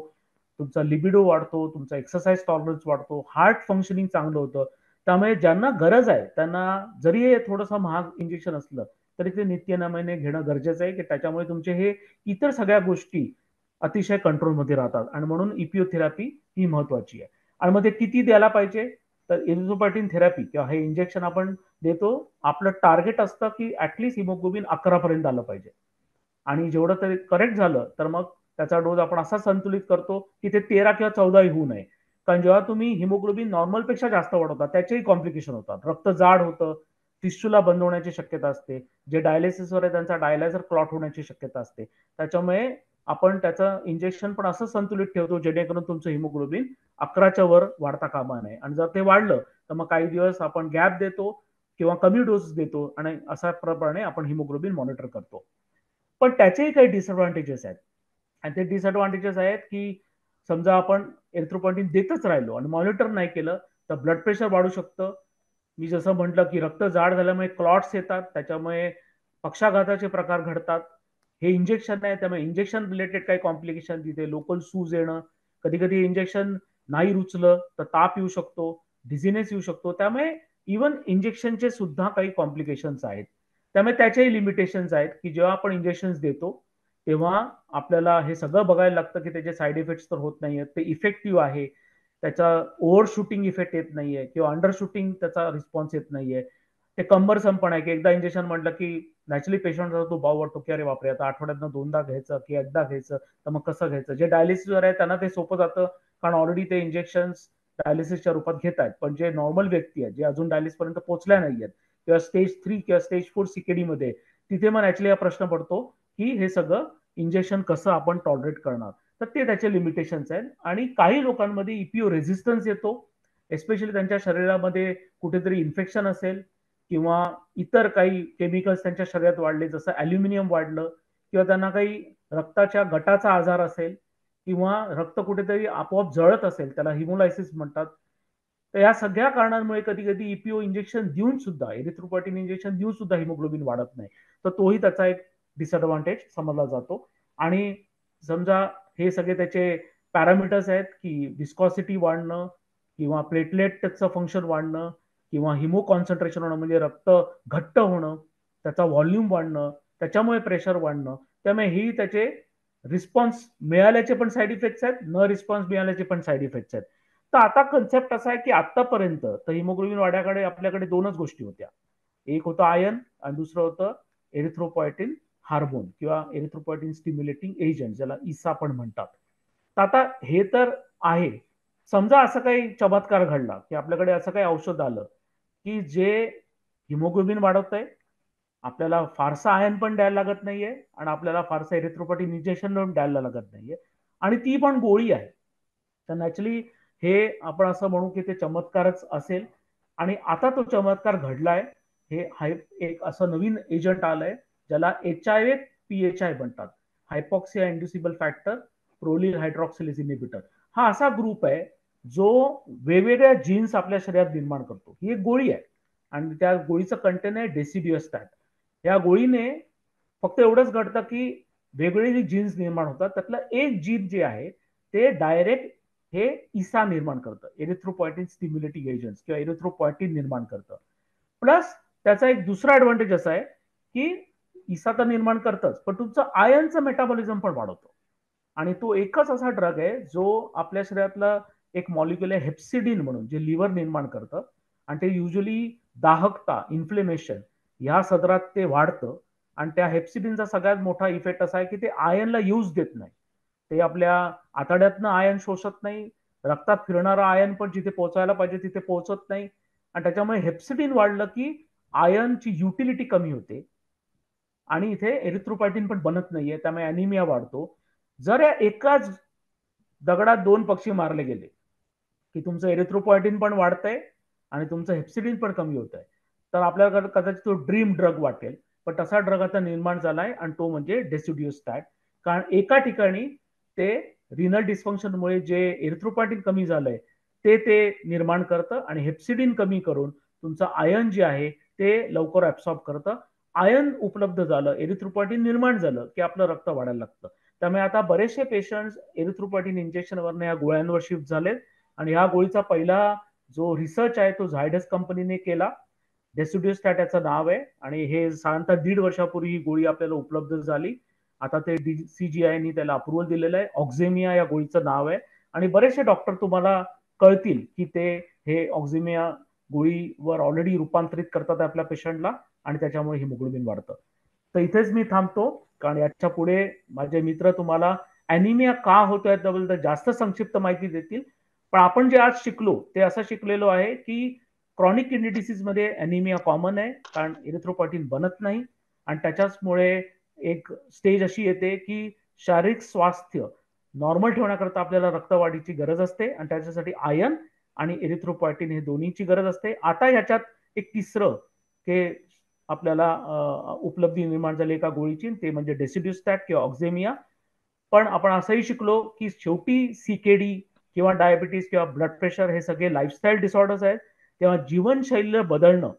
तुमचा लिबिडो वाढतो, तुमचा एक्सरसाइज टॉलरन्स वाढतो, हार्ट फंक्शनिंग चांगलं होतं. त्यामुळे ज्यांना गरज आहे त्यांना जरी हे थोडंसं महाग इंजेक्शन असलं तरी ते नित्यनेमाने घेणं गरजेचं आहे, की त्याच्यामुळे तुमचे हे इतर सगळ्या गोष्टी अतिशय कंट्रोलमध्ये राहतात. आणि म्हणून इपिओ थेरपी ही महत्वाची आहे. आणि मग ते किती द्यायला पाहिजे, तर इरिथ्रोपॉयटिन थेरपी किंवा हे इंजेक्शन आपण देतो, आपलं टार्गेट असतं की ऍटलीस्ट हिमोग्लोबिन 11 पर्यंत आलं पाहिजे. आणि जेवढं तरी करेक्ट झालं तर मग त्याचा डोस आपण असा संतुलित करतो की ते 13 किंवा 14 होऊ नये. कारण जेव्हा तुम्ही हिमोग्लोबिन नॉर्मलपेक्षा जास्त वाढवता त्याचेही कॉम्प्लिकेशन होतात, रक्त जाड होतं, फिस्टुला बंद होण्याची शक्यता असते, जे डायलिसिसवर आहे त्यांचा डायलायझर क्लॉट होण्याची शक्यता असते. त्याच्यामुळे आपण त्याचं इंजेक्शन पण असं संतुलित ठेवतो जेणेकरून तुमचं हिमोग्लोबिन 11च्या वर वाढता कामा नये. आणि जर ते वाढलं तर मग काही दिवस आपण गॅप देतो किंवा कमी डोस देतो आणि अशा प्रमाणे आपण हिमोग्लोबिन मॉनिटर करतो. पण त्याचेही काही डिसएडव्हान्टेजेस आहेत. आणि ते डिसएडव्हान्टेजेस आहेत की समजा आपण एरिथ्रोपॉयटिन देतच राहिलो आणि मॉनिटर नाही केलं तर ब्लड प्रेशर वाढू शकतं. मी जसं म्हटलं की रक्त जाड झाल्यामुळे क्लॉट्स येतात, त्याच्यामुळे पक्षाघाताचे प्रकार घडतात. हे इंजेक्शन आहे त्यामुळे इंजेक्शन रिलेटेड काही कॉम्प्लिकेशन, तिथे लोकल सूज येणं, कधी कधी इंजेक्शन नाही रुचलं तर ताप येऊ शकतो, डिझिनेस येऊ शकतो. त्यामुळे इवन इंजेक्शनचे सुद्धा काही कॉम्प्लिकेशन्स आहेत. त्यामुळे त्याच्याही लिमिटेशन्स आहेत की जेव्हा आपण इंजेक्शन देतो तेव्हा आपल्याला हे सगळं बघायला लागतं की त्याचे साईड इफेक्ट्स तर होत नाहीयेत, ते इफेक्टिव्ह आहे, त्याचा ओव्हर शूटिंग इफेक्ट येत नाहीये किंवा अंडर शूटिंग त्याचा रिस्पॉन्स येत नाहीये. ते कंबरसम पण आहे की एकदा इंजेक्शन म्हटलं की नॅचरली पेशंटचा तो भाव वाटतो की अरे बापरे आता आठवड्यातनं 2दा घ्यायचं की एकदा घ्यायचं, तर मग कसं घ्यायचं. जे डायलिसिसवर आहे त्यांना ते सोपं जातं, कारण ऑलरेडी ते इंजेक्शन डायलिसिसच्या रूपात घेत आहेत. पण जे नॉर्मल व्यक्ती आहेत जे अजून डायलिसिस पर्यंत पोहोचल्या नाहीयेत किंवा स्टेज 3 किंवा स्टेज 4 सीकेडी मध्ये, तिथे मग ऍक्च्युली हा प्रश्न पडतो की हे सगळं इंजेक्शन कसं आपण टॉलरेट करणार. तर ते त्याचे लिमिटेशन्स आहेत. आणि काही लोकांमध्ये ईपीओ रेझिस्टन्स येतो, एस्पेशली त्यांच्या शरीरामध्ये कुठेतरी इन्फेक्शन असेल किंवा इतर काही केमिकल्स त्यांच्या शरीरात वाढले, जसं ॲल्युमिनियम वाढलं किंवा त्यांना काही रक्ताच्या गटाचा आजार असेल किंवा रक्त कुठेतरी आपोआप जळत असेल, त्याला हिमोलायसिस म्हणतात. तर या सगळ्या कारणांमुळे कधी कधी ईपीओ इंजेक्शन देऊन सुद्धा, एरिथ्रोपॉयटिन इंजेक्शन देऊन सुद्धा हिमोग्लोबिन वाढत नाही. तर तोही त्याचा एक डिसएडव्हान्टेज समजला जातो. आणि समजा हे सगळे त्याचे पॅरामीटर्स आहेत की विस्कॉसिटी वाढणं किंवा प्लेटलेटचं फंक्शन वाढणं किंवा हिमो कॉन्सन्ट्रेशन होणं, म्हणजे रक्त घट्ट होणं, त्याचा व्हॉल्यूम वाढणं, त्याच्यामुळे प्रेशर वाढणं. त्यामुळे ही त्याचे रिस्पॉन्स मिळाल्याचे पण साईड इफेक्ट्स आहेत, न रिस्पॉन्स मिळाल्याचे पण साईड इफेक्ट्स आहेत. तर आता कन्सेप्ट असा आहे की आतापर्यंत तर हिमोग्लोबिन वाढ्याकडे आपल्याकडे दोनच गोष्टी होत्या. एक होतं आयन आणि दुसरं होतं एरिथ्रोपॉयटिन हार्मोन किंवा एरिथ्रोपॉयटिन स्टिम्युलेटिंग एजंट, ज्याला इसा पण म्हणतात. तर आता हे तर आहे. समजा असं काही चमत्कार घडला की आपल्याकडे असं काही औषध आलं की जे हिमोग्लोबिन वाढवतंय, आपल्याला फारसा आयन पण द्यायला लागत नाहीये आणि आपल्याला फारसा एरिथ्रोपॉयटिन इंजेक्शन पण द्यायला लागत नाहीये, आणि ती पण गोळी आहे. तर नॅचरली हे आपण असं म्हणू की ते चमत्कारच असेल. आणि आता तो चमत्कार घडलाय. हे एक असं नवीन एजंट आलंय ज्याला HIF-PHI म्हणतात, हायपॉक्सिया इंड्युसिबल फॅक्टर प्रोलिल हायड्रॉक्सिलेज इनिबिटर. हा असा ग्रुप आहे जो वेगवेगळ्या जीन्स आपल्या शरीरात निर्माण करतो. ही एक गोळी आहे आणि त्या गोळीचं कंटेन आहे डेसिडिओस्टॅट. या गोळीने फक्त एवढंच घडतं की वेगवेगळी जीन्स निर्माण होतात, त्यातलं एक जीन जे आहे ते डायरेक्ट हे ईसा निर्माण करतं, एरिथ्रोपॉयटिन स्टिम्युलेटिंग एजंट्स किंवा एरिथ्रोपॉयटिन निर्माण करतं. प्लस त्याचा एक दुसरा ऍडव्हान्टेज असा आहे की ईसा तर निर्माण करतच, पण तुमचं आयनचं मेटाबॉलिझम पण वाढवतो. आणि तो एकच असा ड्रग आहे जो आपल्या शरीरातला एक मॉलिक्युल आहे हेप्सिडिन म्हणून, जे लिव्हर निर्माण करतं. आणि ते युजली दाहकता, इन्फ्लेमेशन ह्या सदरात ते वाढतं. आणि त्या हेप्सिडिनचा सगळ्यात मोठा इफेक्ट असा आहे की ते आयनला यूज देत नाही. ते आपल्या आतड्यातनं आयन शोषत नाही, रक्तात फिरणारा आयन पण जिथे पोहोचायला पाहिजे तिथे पोहोचत नाही. आणि त्याच्यामुळे हेप्सिडिन वाढलं की आयनची युटिलिटी कमी होते आणि इथे एरिथ्रोपायटिन पण बनत नाहीये, त्यामुळे अॅनिमिया वाढतो. जर या एकाच दगडात दोन पक्षी मारले गेले की तुमचं एरिथ्रोपॉयटिन पण वाढतंय आणि तुमचं हेप्सिडिन पण कमी होत आहे, तर आपल्याकडे कदाचित तो ड्रीम ड्रग वाटेल. पण तसा ड्रग आता निर्माण झालाय आणि तो म्हणजे डेसिड्युस्टॅट. कारण एका ठिकाणी ते रिनल डिस्फंक्शनमुळे जे एरिथ्रोपॉयटिन कमी झालंय ते निर्माण करतं आणि हेप्सिडिन कमी करून तुमचं आयन जे आहे ते लवकर ऍब्सॉर्ब करतं. आयन उपलब्ध झालं, एरिथ्रोपॉयटिन निर्माण झालं की आपलं रक्त वाढायला लागतं. त्यामुळे आता बरेचसे पेशंट्स एरिथ्रोपॉयटिन इंजेक्शनवर या गोळ्यांवर शिफ्ट झालेत. आणि ह्या गोळीचा पहिला जो रिसर्च आहे तो झायडस कंपनीने केला. डेसिड्युस्टॅट याचं नाव आहे आणि हे साधारणतः 1.5 वर्षापूर्वी ही गोळी आपल्याला उपलब्ध झाली. आता ते CGI त्याला अप्रुव्हल दिलेलं आहे. ऑक्झेमिया या गोळीचं नाव आहे. आणि बरेचसे डॉक्टर तुम्हाला कळतील की ते हे ऑक्झेमिया गोळीवर ऑलरेडी रूपांतरित करतात आपल्या पेशंटला आणि त्याच्यामुळे हिमोग्लोबिन वाढतं. तर इथेच मी थांबतो, कारण याच्या पुढे माझे मित्र तुम्हाला अॅनिमिया का होतोय त्याबद्दल जास्त संक्षिप्त माहिती देतील. पण आपण जे आज शिकलो ते असं शिकलेलो आहे की क्रॉनिक किडनी डिसीज मध्ये अॅनिमिया कॉमन आहे, कारण एरिथ्रोपॉयटिन बनत नाही. आणि त्याच्याचमुळे एक स्टेज अशी येते की शारीरिक स्वास्थ्य नॉर्मल ठेवण्याकरता आपल्याला रक्तवाढीची गरज असते आणि त्याच्यासाठी आयन आणि एरिथ्रोपॉयटिन हे दोन्हीची गरज असते. आता याच्यात एक तिसरं हे आपल्याला उपलब्धी निर्माण झाली एका गोळीची, ते म्हणजे डेसिड्युस्टॅट किंवा ऑक्झेमिया. पण आपण असंही शिकलो की शेवटी CKD किंवा डायबिटीस किंवा ब्लड प्रेशर हे सगळे लाईफस्टाईल डिसऑर्डर्स आहेत. तेव्हा जीवनशैली बदलणं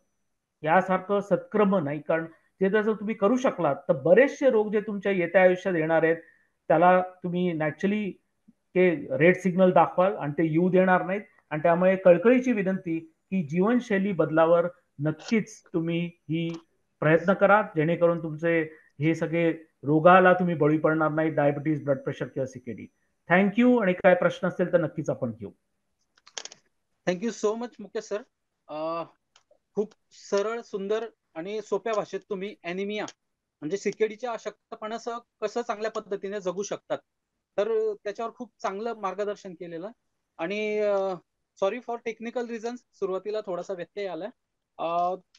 यासारखं सत्क्रम नाही, कारण ते जर तुम्ही करू शकलात तर बरेचसे रोग जे तुमच्या येत्या आयुष्यात येणार आहेत त्याला तुम्ही नॅचरली ते रेड सिग्नल दाखवाल आणि ते येऊ देणार नाहीत. आणि त्यामुळे कळकळीची विनंती की जीवनशैली बदलावर नक्कीच तुम्ही ही प्रयत्न करा, जेणेकरून तुमचे हे सगळे रोगाला तुम्ही बळी पडणार नाही, डायबिटीज, ब्लड प्रेशर किंवा CKD. थँक्यू. आणि काय प्रश्न असतील तर नक्कीच आपण घेऊ. Thank you so much Mukesh sir. खूप सरळ, सुंदर आणि सोप्या भाषेत तुम्ही अॅनिमिया म्हणजे सिकेडीच्या अशक्तपणासह कसं चांगल्या पद्धतीने जगू शकतात, तर त्याच्यावर खूप चांगलं मार्गदर्शन केलेलं. आणि सॉरी फॉर टेक्निकल रिझन्स, सुरुवातीला थोडासा व्यत्यय आला.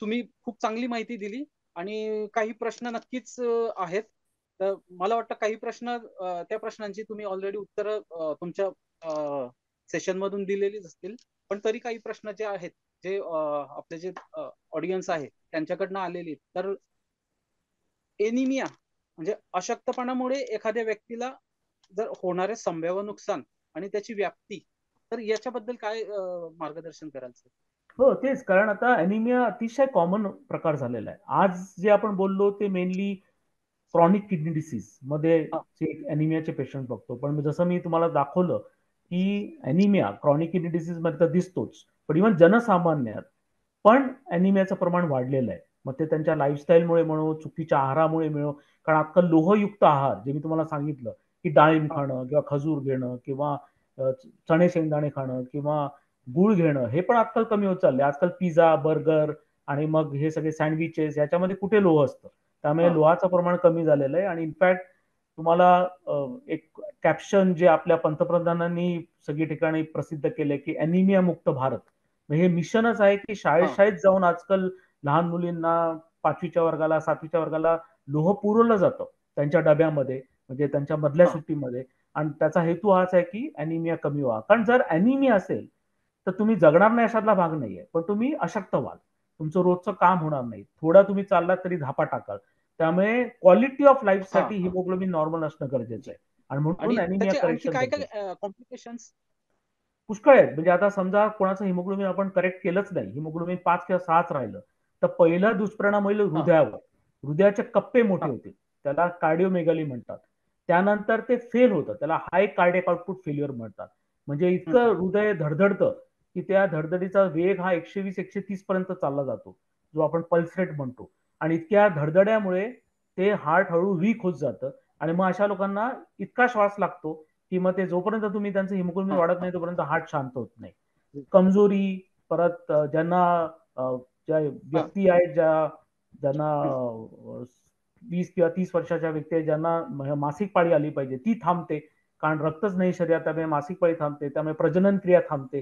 तुम्ही खूप चांगली माहिती दिली आणि काही प्रश्न नक्कीच आहेत. तर मला वाटतं काही प्रश्न, त्या प्रश्नांची तुम्ही ऑलरेडी उत्तरं तुमच्या सेशन मधून दिलेलीच असतील. पण तरी काही प्रश्न जे आहेत, जे आपले जे ऑडियन्स आहे त्यांच्याकडनं आलेली, तर एनिमिया म्हणजे अशक्तपणामुळे एखाद्या व्यक्तीला जर होणारे संभाव्य नुकसान आणि त्याची व्याप्ती, तर याच्याबद्दल काय मार्गदर्शन कराल सर? हो, तेच. कारण आता अॅनिमिया अतिशय कॉमन प्रकार झालेला आहे. आज जे आपण बोललो ते मेनली क्रॉनिक किडनी डिसीज मध्ये हा, जे अॅनिमियाचे पेशंट बघतो. पण जसं मी तुम्हाला दाखवलं की अॅनिमिया क्रॉनिक किडनी डिसीज मध्ये तर दिसतोच, पण इव्हन जनसामान्यात पण अॅनिमियाचं प्रमाण वाढलेलं आहे. मग ते त्यांच्या लाईफस्टाईलमुळे म्हणो, चुकीच्या आहारामुळे मिळो. कारण आजकाल लोहयुक्त आहार जे मी तुम्हाला सांगितलं की डाळिंब हा, खाणं किंवा खजूर घेणं किंवा चणे शेंगदाणे खाणं किंवा गुळ घेणं हे पण आजकाल कमी होत चाललंय. आजकाल पिझ्झा, बर्गर आणि मग हे सगळे सँडविचेस याच्यामध्ये कुठे लोह असतं. त्यामुळे हा, लोहाचं प्रमाण कमी झालेलं आहे. आणि इनफॅक्ट तुम्हाला एक कॅप्शन जे आपल्या पंतप्रधानांनी सगळी ठिकाणी प्रसिद्ध केले की अॅनिमिया मुक्त भारत, हे मिशनच आहे की शाळेत हा, शाळेत जाऊन आजकाल लहान मुलींना 5वीच्या वर्गाला, 7वीच्या वर्गाला लोह पुरवलं जातं त्यांच्या डब्यामध्ये, म्हणजे त्यांच्या मधल्या हा, सुट्टीमध्ये. आणि त्याचा हेतू हाच आहे की अॅनिमिया कमी व्हा. कारण जर अॅनिमिया असेल तर तुम्ही जगणार नाही अशातला भाग नाहीये, पण तुम्ही अशक्त व्हाल, तुमचं रोजचं काम होणार नाही, थोडा तुम्ही चाललात तरी धापा टाकाल. त्यामुळे क्वालिटी ऑफ हा, लाईफसाठी हा. हिमोग्लोबिन नॉर्मल असणं गरजेचं जी. आहे. आणि म्हणून आणि अॅनिमिया त्याचे आणखी करेक्शन काय गरजेचं आहे. काय कॉम्प्लिकेशन्स? पुष्कळ आहेत. म्हणजे आता समजा कोणाचं हिमोग्लोबिन आपण करेक्ट केलंच नाही, हिमोग्लोबिन 5 किंवा 6च राहिलं, तर पहिला दुष्परिणाम होईल हा, हृदयावर. हृदयाचे कप्पे मोठे हा, होतील, त्याला कार्डिओमेगाली म्हणतात. त्यानंतर ते फेल होतं, त्याला हाय कार्डियक आउटपुट फेल्युअर म्हणतात. म्हणजे इतकं हृदय धडधडतं की त्या धडधडीचा वेग हा 120-130 पर्यंत चालला जातो, जो आपण पल्स रेट म्हणतो. आणि इतक्या धडधड्यामुळे ते हार्ट हळू वीक होत जातं आणि मग अशा लोकांना इतका श्वास लागतो की मग ते जोपर्यंत तुम्ही त्यांचं हिमोग्लोबिन वाढत नाही तोपर्यंत हार्ट शांत होत नाही. कमजोरी, परत ज्यांना ज्या व्यक्ती आहेत ज्यांना 20 किंवा 30 वर्षाच्या व्यक्ती आहेत ज्यांना मासिक पाळी आली पाहिजे ती थांबते, कारण रक्तच नाही शरीरात, त्यामुळे मासिक पाळी थांबते, त्यामुळे प्रजनन क्रिया थांबते.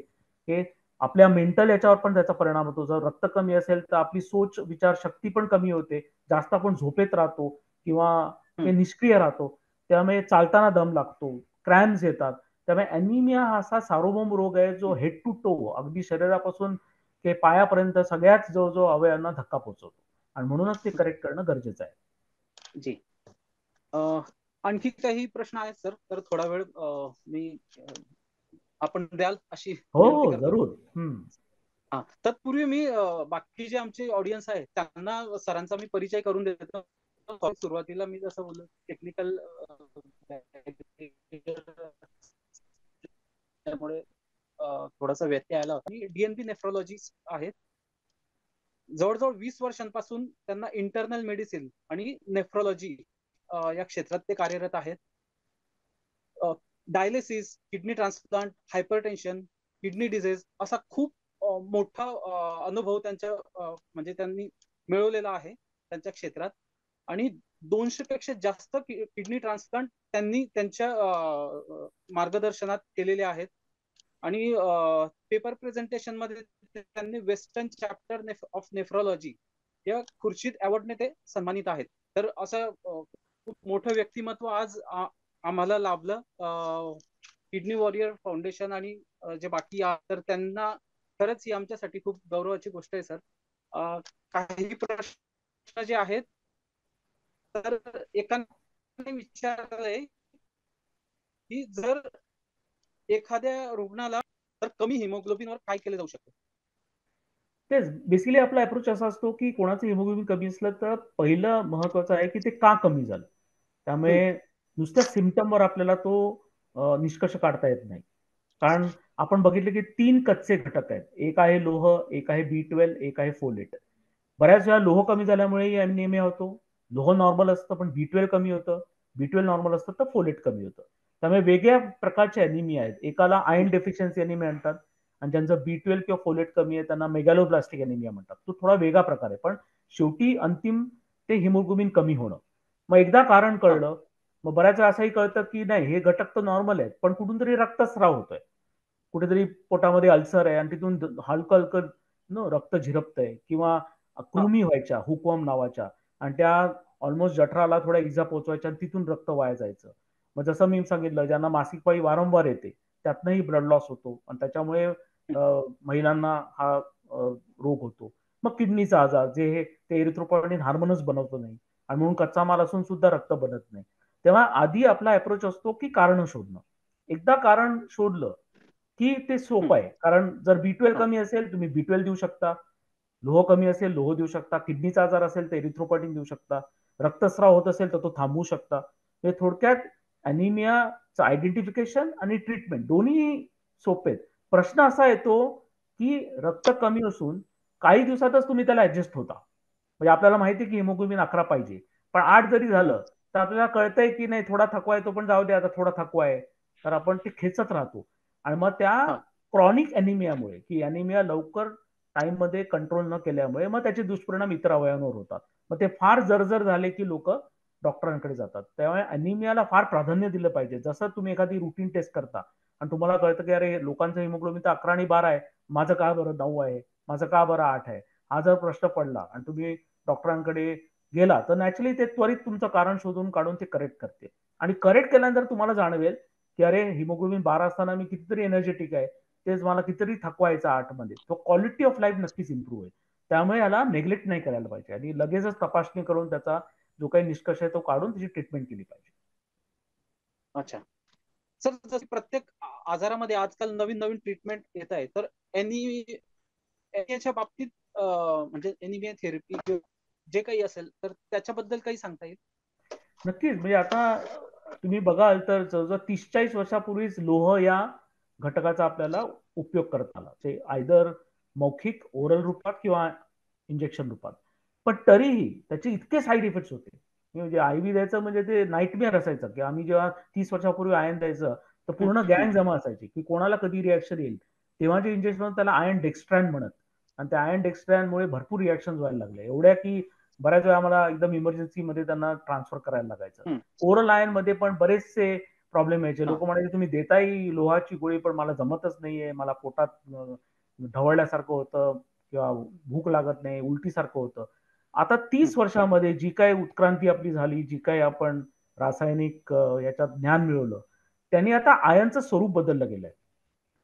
हे आपल्या मेंटल याच्यावर पण त्याचा परिणाम होतो. जर रक्त कमी असेल तर आपली सोच विचार शक्ती पण कमी होते, जास्त आपण झोपेत राहतो किंवा ते निष्क्रिय राहतो, त्यामुळे चालताना दम लागतो, क्रॅम्स येतात. त्यामुळे अॅनिमिया हा असा सार्वभौम रोग आहे जो हेड टू टो अगदी शरीरापासून ते पायापर्यंत सगळ्याच जवळजवळ अवयवांना धक्का पोहोचवतो आणि म्हणूनच ते करेक्ट करणं गरजेचं आहे. जी. आणखी काही प्रश्न आहेत सर? तर थोडा वेळ मी आपण द्याल अशी विनंती करतो. जरूर. हा, तत्पूर्वी मी बाकी जे आमचे ऑडियन्स आहे त्यांना सरांचा मी परिचय करून देतो. सुरुवातीला मी जसं बोललो टेक्निकल त्यामुळे थोडासा व्यत्यय आला होता. मी डीएनबी नेफ्रोलॉजिस्ट आहे. जवळजवळ 20 वर्षांपासून त्यांना इंटरनल मेडिसिन आणि नेफ्रोलॉजी या क्षेत्रात ते कार्यरत आहेत. Dialysis, kidney transplant, hypertension, kidney disease असा खूप मोठा अनुभव त्यांच्या म्हणजे त्यांनी मिळवलेला आहे त्यांच्या क्षेत्रात. आणि 200 पेक्षा जास्त किडनी ट्रान्सप्लांट त्यांनी त्यांच्या मार्गदर्शनात केलेले आहेत. आणि पेपर प्रेझेंटेशन मध्ये त्यांनी वेस्टर्न चॅप्टर ऑफ नेफ्रोलॉजी या खुर्शीद अवॉर्डने ते सन्मानित आहेत. तर असं खूप मोठं व्यक्तिमत्व आज आम्हाला लाभलं किडनी वॉरियर फाउंडेशन आणि जे बाकी तर त्यांना खरंच ही आमच्यासाठी खूप गौरवाची गोष्ट आहे सर. काही प्रश्न जे आहेत तर एकाने विचारलंय की जर एखाद्या रुग्णाला तर कमी हिमोग्लोबिनवर काय केलं जाऊ शकतं? तेच बेसिकली आपला अप्रोच असा असतो की कोणाचं हिमोग्लोबिन कमी असलं तर पहिलं महत्वाचं आहे की ते का कमी झालं. त्यामुळे नुसत्या सिम्पटमवर आपल्याला तो निष्कर्ष काढता येत नाही, कारण आपण बघितलं की 3 कच्चे घटक आहेत. एक आहे लोह, एक आहे B12, एक आहे फोलेट. बऱ्याच वेळा लोह कमी झाल्यामुळे अॅनिमिया होतो. लोह नॉर्मल असतं पण B12 कमी होतं, B12 नॉर्मल असतं तर फोलेट कमी होतं. त्यामुळे वेगळ्या प्रकारचे अॅनिमिया आहेत. एकाला आयर्न डेफिशियन्सी अॅनिमिया म्हणतात आणि ज्यांचं B12 किंवा फोलेट कमी आहे त्यांना मेगॅलोब्लास्टिक अॅनिमिया म्हणतात. तो थोडा वेगळा प्रकार आहे, पण शेवटी अंतिम ते हिमोग्लोबिन कमी होणं. मग एकदा कारण कळलं, मग बऱ्याच वेळा असंही कळतं की नाही हे घटक तर नॉर्मल आहेत पण कुठून तरी रक्तस्राव होतोय, कुठेतरी पोटामध्ये अल्सर आहे आणि तिथून हलकं हलकं रक्त झिरपतंय किंवा कृमी व्हायच्या हुकवम नावाच्या आणि त्या ऑलमोस्ट जठराला थोड्या इजा पोचवायच्या आणि तिथून रक्त वाया जायचं. मग जसं मी सांगितलं ज्यांना मासिक पाळी वारंवार येते त्यातनंही ब्लड लॉस होतो आणि त्याच्यामुळे महिलांना हा रोग होतो. मग किडनीचा आजार जे हे ते एरिथ्रोपॉयटिन हार्मोनच बनवतो नाही आणि म्हणून कच्चा माल असून सुद्धा रक्त बनत नाही. तेव्हा आधी आपला अप्रोच असतो की कारण शोधणं. एकदा कारण शोधलं की ते सोपं आहे, कारण जर B12 कमी असेल तुम्ही B12 देऊ शकता, लोह कमी असेल लोह देऊ शकता, किडनीचा आजार असेल तर एरिथ्रोपॉयटिन देऊ शकता, रक्तस्राव होत असेल तर तो थांबवू शकता. हे थोडक्यात अॅनिमियाचं आयडेंटिफिकेशन आणि ट्रीटमेंट दोन्ही सोपे आहेत. प्रश्न असा येतो की रक्त कमी असून काही दिवसातच तुम्ही त्याला ऍडजस्ट होता, म्हणजे आपल्याला माहिती आहे की हिमोग्लोबिन 11 पाहिजे, पण 8 जरी झालं तर आपल्याला कळतंय की नाही थोडा थकवा येतो पण जाऊ दे आता थोडा थकवा आहे, तर आपण ते खेचत राहतो. आणि मग त्या क्रॉनिक अॅनिमियामुळे की अॅनिमिया लवकर टाइम मध्ये कंट्रोल न केल्यामुळे मग त्याचे दुष्परिणाम इतर अवयवांवर होतात. मग ते फार जर्जर झाले की लोक डॉक्टरांकडे जातात. त्यामुळे अॅनिमियाला फार प्राधान्य दिलं पाहिजे. जसं तुम्ही एखादी रुटीन टेस्ट करता आणि तुम्हाला कळतं की अरे लोकांचं हिमोग्लोबिन तर 11 आणि 12 आहे, माझं का बरं 9 आहे, माझं का बरं 8 आहे, हा जर प्रश्न पडला आणि तुम्ही डॉक्टरांकडे गेला तर नॅचरली ते त्वरित तुमचं कारण शोधून काढून ते करेक्ट करते. आणि करेक्ट केल्यानंतर तुम्हाला जाणवेल की अरे हिमोग्लोबिन 12 असताना मी कितीतरी एनर्जेटिक आहे, तेच मला कितीतरी थकवायचा 8 मध्ये. तो क्वालिटी ऑफ लाईफ नक्कीच इम्प्रूव्ह होईल. त्यामुळे याला नेग्लेक्ट नाही करायला पाहिजे आणि लगेचच तपासणी करून त्याचा जो काही निष्कर्ष आहे तो काढून त्याची ट्रीटमेंट केली पाहिजे. अच्छा सर, जसं प्रत्येक आजारामध्ये आजकाल नवीन नवीन ट्रीटमेंट येत आहे, तर एनिमियाच्या बाबतीत म्हणजे एनिमिया थेरपी जे काही असेल तर त्याच्याबद्दल काही सांगता येईल? नक्कीच, म्हणजे आता तुम्ही बघाल तर जवळजवळ 30-40 वर्षापूर्वीच लोह या घटकाचा आपल्याला उपयोग करता आला, ते आयदर मौखिक ओरल रूपात किंवा इंजेक्शन रूपात. पण तरीही त्याचे इतके साईड इफेक्ट्स होते, म्हणजे आयव्ही द्यायचं म्हणजे ते नाईटमेअर असायचं, की आम्ही जेव्हा 30 वर्षापूर्वी आयन द्यायचं तर हं, पूर्ण हं. गँग जमा असायची, की कोणाला कधी रिॲक्शन येईल. तेव्हा जे इंजेक्शन त्याला आयन डेक्स्ट्रॅन म्हणत, आणि त्या आयन डेक्स्ट्रॅनमुळे भरपूर रिॲक्शन व्हायला लागले, एवढ्या की बऱ्याच वेळा आम्हाला एकदम इमर्जन्सीमध्ये त्यांना ट्रान्सफर करायला लागायचं. हं. ओरल आयन मध्ये पण बरेचसे प्रॉब्लेम यायचे. हां. लोक म्हणायचे तुम्ही देताही लोहाची गोळी, पण मला जमतच नाहीये, मला पोटात ढवळल्यासारखं होतं किंवा भूक लागत नाही, उलटीसारखं होतं. आता हं. 30 वर्षामध्ये जी काय उत्क्रांती आपली झाली, जी काय आपण रासायनिक याच्यात ज्ञान मिळवलं, त्यांनी आता आयनचं स्वरूप बदललं गेलंय.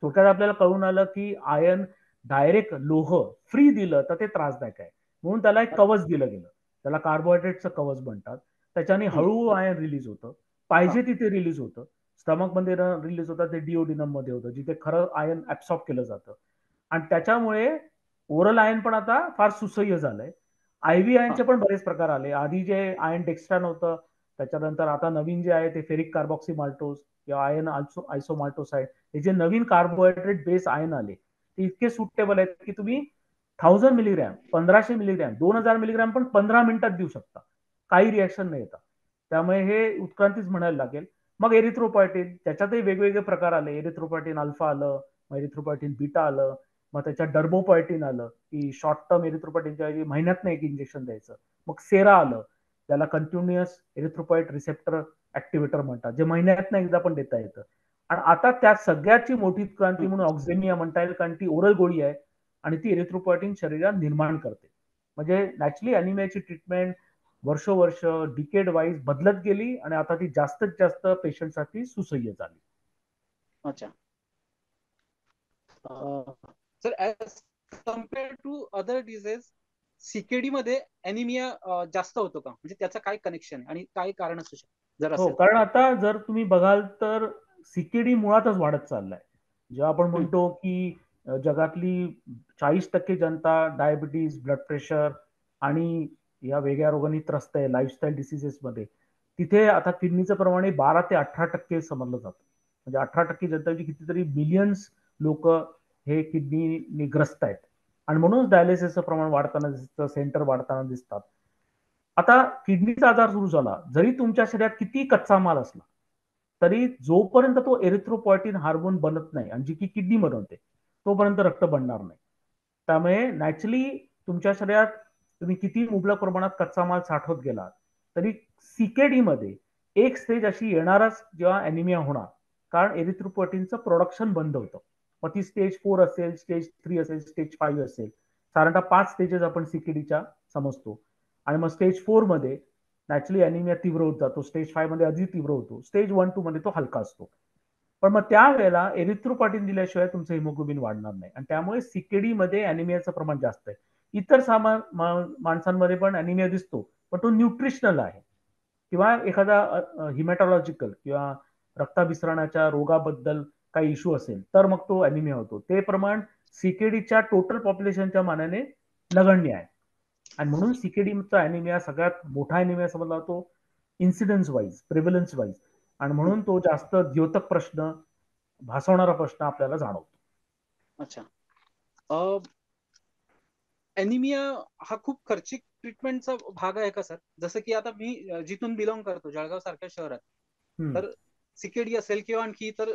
थोडक्यात आपल्याला कळून आलं की आयन डायरेक्ट लोह फ्री दिलं तर ते त्रासदायक आहे, म्हणून त्याला एक कवच दिलं गेलं. त्याला कार्बोहायड्रेटचं कवच म्हणतात. त्याच्याने हं. हळू आयन रिलीज होतं, हां. पाहिजे तिथे रिलीज होतं. स्टमक मध्ये रिलीज होतं ते डिओडिनम मध्ये होतं, जिथे खरं आयन ऍब्सॉर्ब केलं जातं. आणि त्याच्यामुळे ओरल आयन पण आता फार सुसह्य झालंय. आयव्ही हां. आयनचे पण बरेच प्रकार आले. आधी जे आयन डेक्स्ट्रान होतं, त्याच्यानंतर आता नवीन जे आहे ते फेरिक कार्बॉक्सी माल्टोज किंवा आयन आयसोमाल्टोसाइड, हे जे नवीन कार्बोहायड्रेट बेस आयन आले, ते इतके सुटेबल आहेत की तुम्ही 1000 मिलीग्रॅम, 1500 मिलीग्रॅम, 2000 मिलीग्रॅम पण 15 मिनिटात देऊ शकता, काही रिॲक्शन नाही येतात. त्यामुळे हे उत्क्रांतीच म्हणायला लागेल. मग एरिथ्रोपॉयटीन, त्याच्यातही वेगवेगळे प्रकार आले. एरिथ्रोपॉयटीन अल्फा आलं, मग एरिथ्रोपॉयटीन बीटा आलं, मग त्याच्यात डर्बोपॉयटीन आलं, की शॉर्ट टर्म एरिथ्रोपॉयटीनच्या ऐवजी महिन्यातनं एक इंजेक्शन द्यायचं. मग सेरा आलं, त्याला कंटिन्युअस एरिथ्रोपॉइट रिसेप्टर ऍक्टिव्हेटर म्हणतात, जे महिन्यातनं एकदा पण देता येतं. आणि आता त्या सगळ्याची मोठी क्रांती हं. म्हणून ऑक्झेमिया म्हणता येईल, कारण ती ओरल गोळी आहे आणि ती एरिथ्रोपॉयटीन शरीरात निर्माण करते. म्हणजे नॅचरली अॅनिमियाची ट्रीटमेंट वर्षोवर्ष, डिकेड वाईज बदलत गेली आणि आता ती जास्तीत जास्त पेशंटसाठी सुसह्य झाली. अच्छा. Sir, as compare to other disease, CKD मध्ये अॅनिमिया जास्त होतो का? म्हणजे त्याचं काय कनेक्शन आहे आणि काय कारण असू शकतं जर हो, असेल तर? कारण आता जर तुम्ही बघाल तर सीकेडी मुळातच वाढत चाललाय. जेव्हा आपण हं. म्हणतो की जगातली 40% जनता डायबिटीज, ब्लड प्रेशर आणि या वेगळ्या रोगांनी त्रस्त आहे लाईफस्टाईल डिसिजेस मध्ये, तिथे आता किडनीचं प्रमाण 12 ते 18% समजलं जातं. म्हणजे 18% जनतेची कितीतरी मिलियन्स लोक हे किडनी ग्रस्त आहेत. आणि म्हणूनच डायलिसिसचं प्रमाण वाढताना दिसतं, सेंटर वाढताना दिसतात. आता किडनीचा आजार सुरू झाला, जरी तुमच्या शरीरात किती कच्चा माल असला, तरी जोपर्यंत तो एरिथ्रोपॉयटिन हार्मोन बनत नाही आणि जी की किडनी बनवते, तोपर्यंत रक्त बनणार नाही. त्यामुळे नॅचरली तुमच्या शरीरात तुम्ही किती मुबलक प्रमाणात कच्चा माल साठवत गेला, तरी सीकेडी मध्ये एक स्टेज अशी येणारच जेव्हा अॅनिमिया होणार, कारण एरिथ्रोपॉयटिनचं प्रोडक्शन बंद होतं. मग ती स्टेज 4 असेल, स्टेज 3 असेल, स्टेज 5 असेल, साधारणतः 5 स्टेजेस आपण सीकेडीच्या समजतो. आणि मग स्टेज 4 मध्ये नॅचरली अॅनिमिया तीव्र होत जातो, स्टेज 5 मध्ये अधिक तीव्र होतो, स्टेज 1-2 मध्ये तो हलका असतो. पण मग त्यावेळेला एरिथ्रोपॉयटिन दिल्याशिवाय तुमचं हिमोग्लोबिन वाढणार नाही, आणि त्यामुळे सीकेडी मध्ये अॅनिमियाचं प्रमाण जास्त आहे. इतर माणसांमध्ये पण अॅनिमिया दिसतो, पण तो न्यूट्रिशनल आहे, किंवा एखादा हिमॅटॉलॉजिकल किंवा रक्ताभिसरणाच्या रोगाबद्दल काही इश्यू असेल तर मग तो अॅनिमिया होतो. ते प्रमाण सीकेडीच्या टोटल पॉप्युलेशनच्या मानाने नगण्य आहे. आणि म्हणून सीकेडीचा अॅनिमिया सगळ्यात मोठा अॅनिमिया समजला जातो, इन्सिडन्स वाईज, प्रिव्हलन्स वाईज. आणि हं. म्हणून तो जास्त द्योतक प्रश्न, भासवणारा प्रश्न आपल्याला जाणवतो. अच्छा. अॅनिमिया हा खूप खर्चिक ट्रीटमेंटचा भाग आहे का सर? जसं की आता मी जिथून बिलॉंग करतो, जळगाव सारख्या शहरात, हम्म. तर सीकेडी असेल किंवा आणखी तर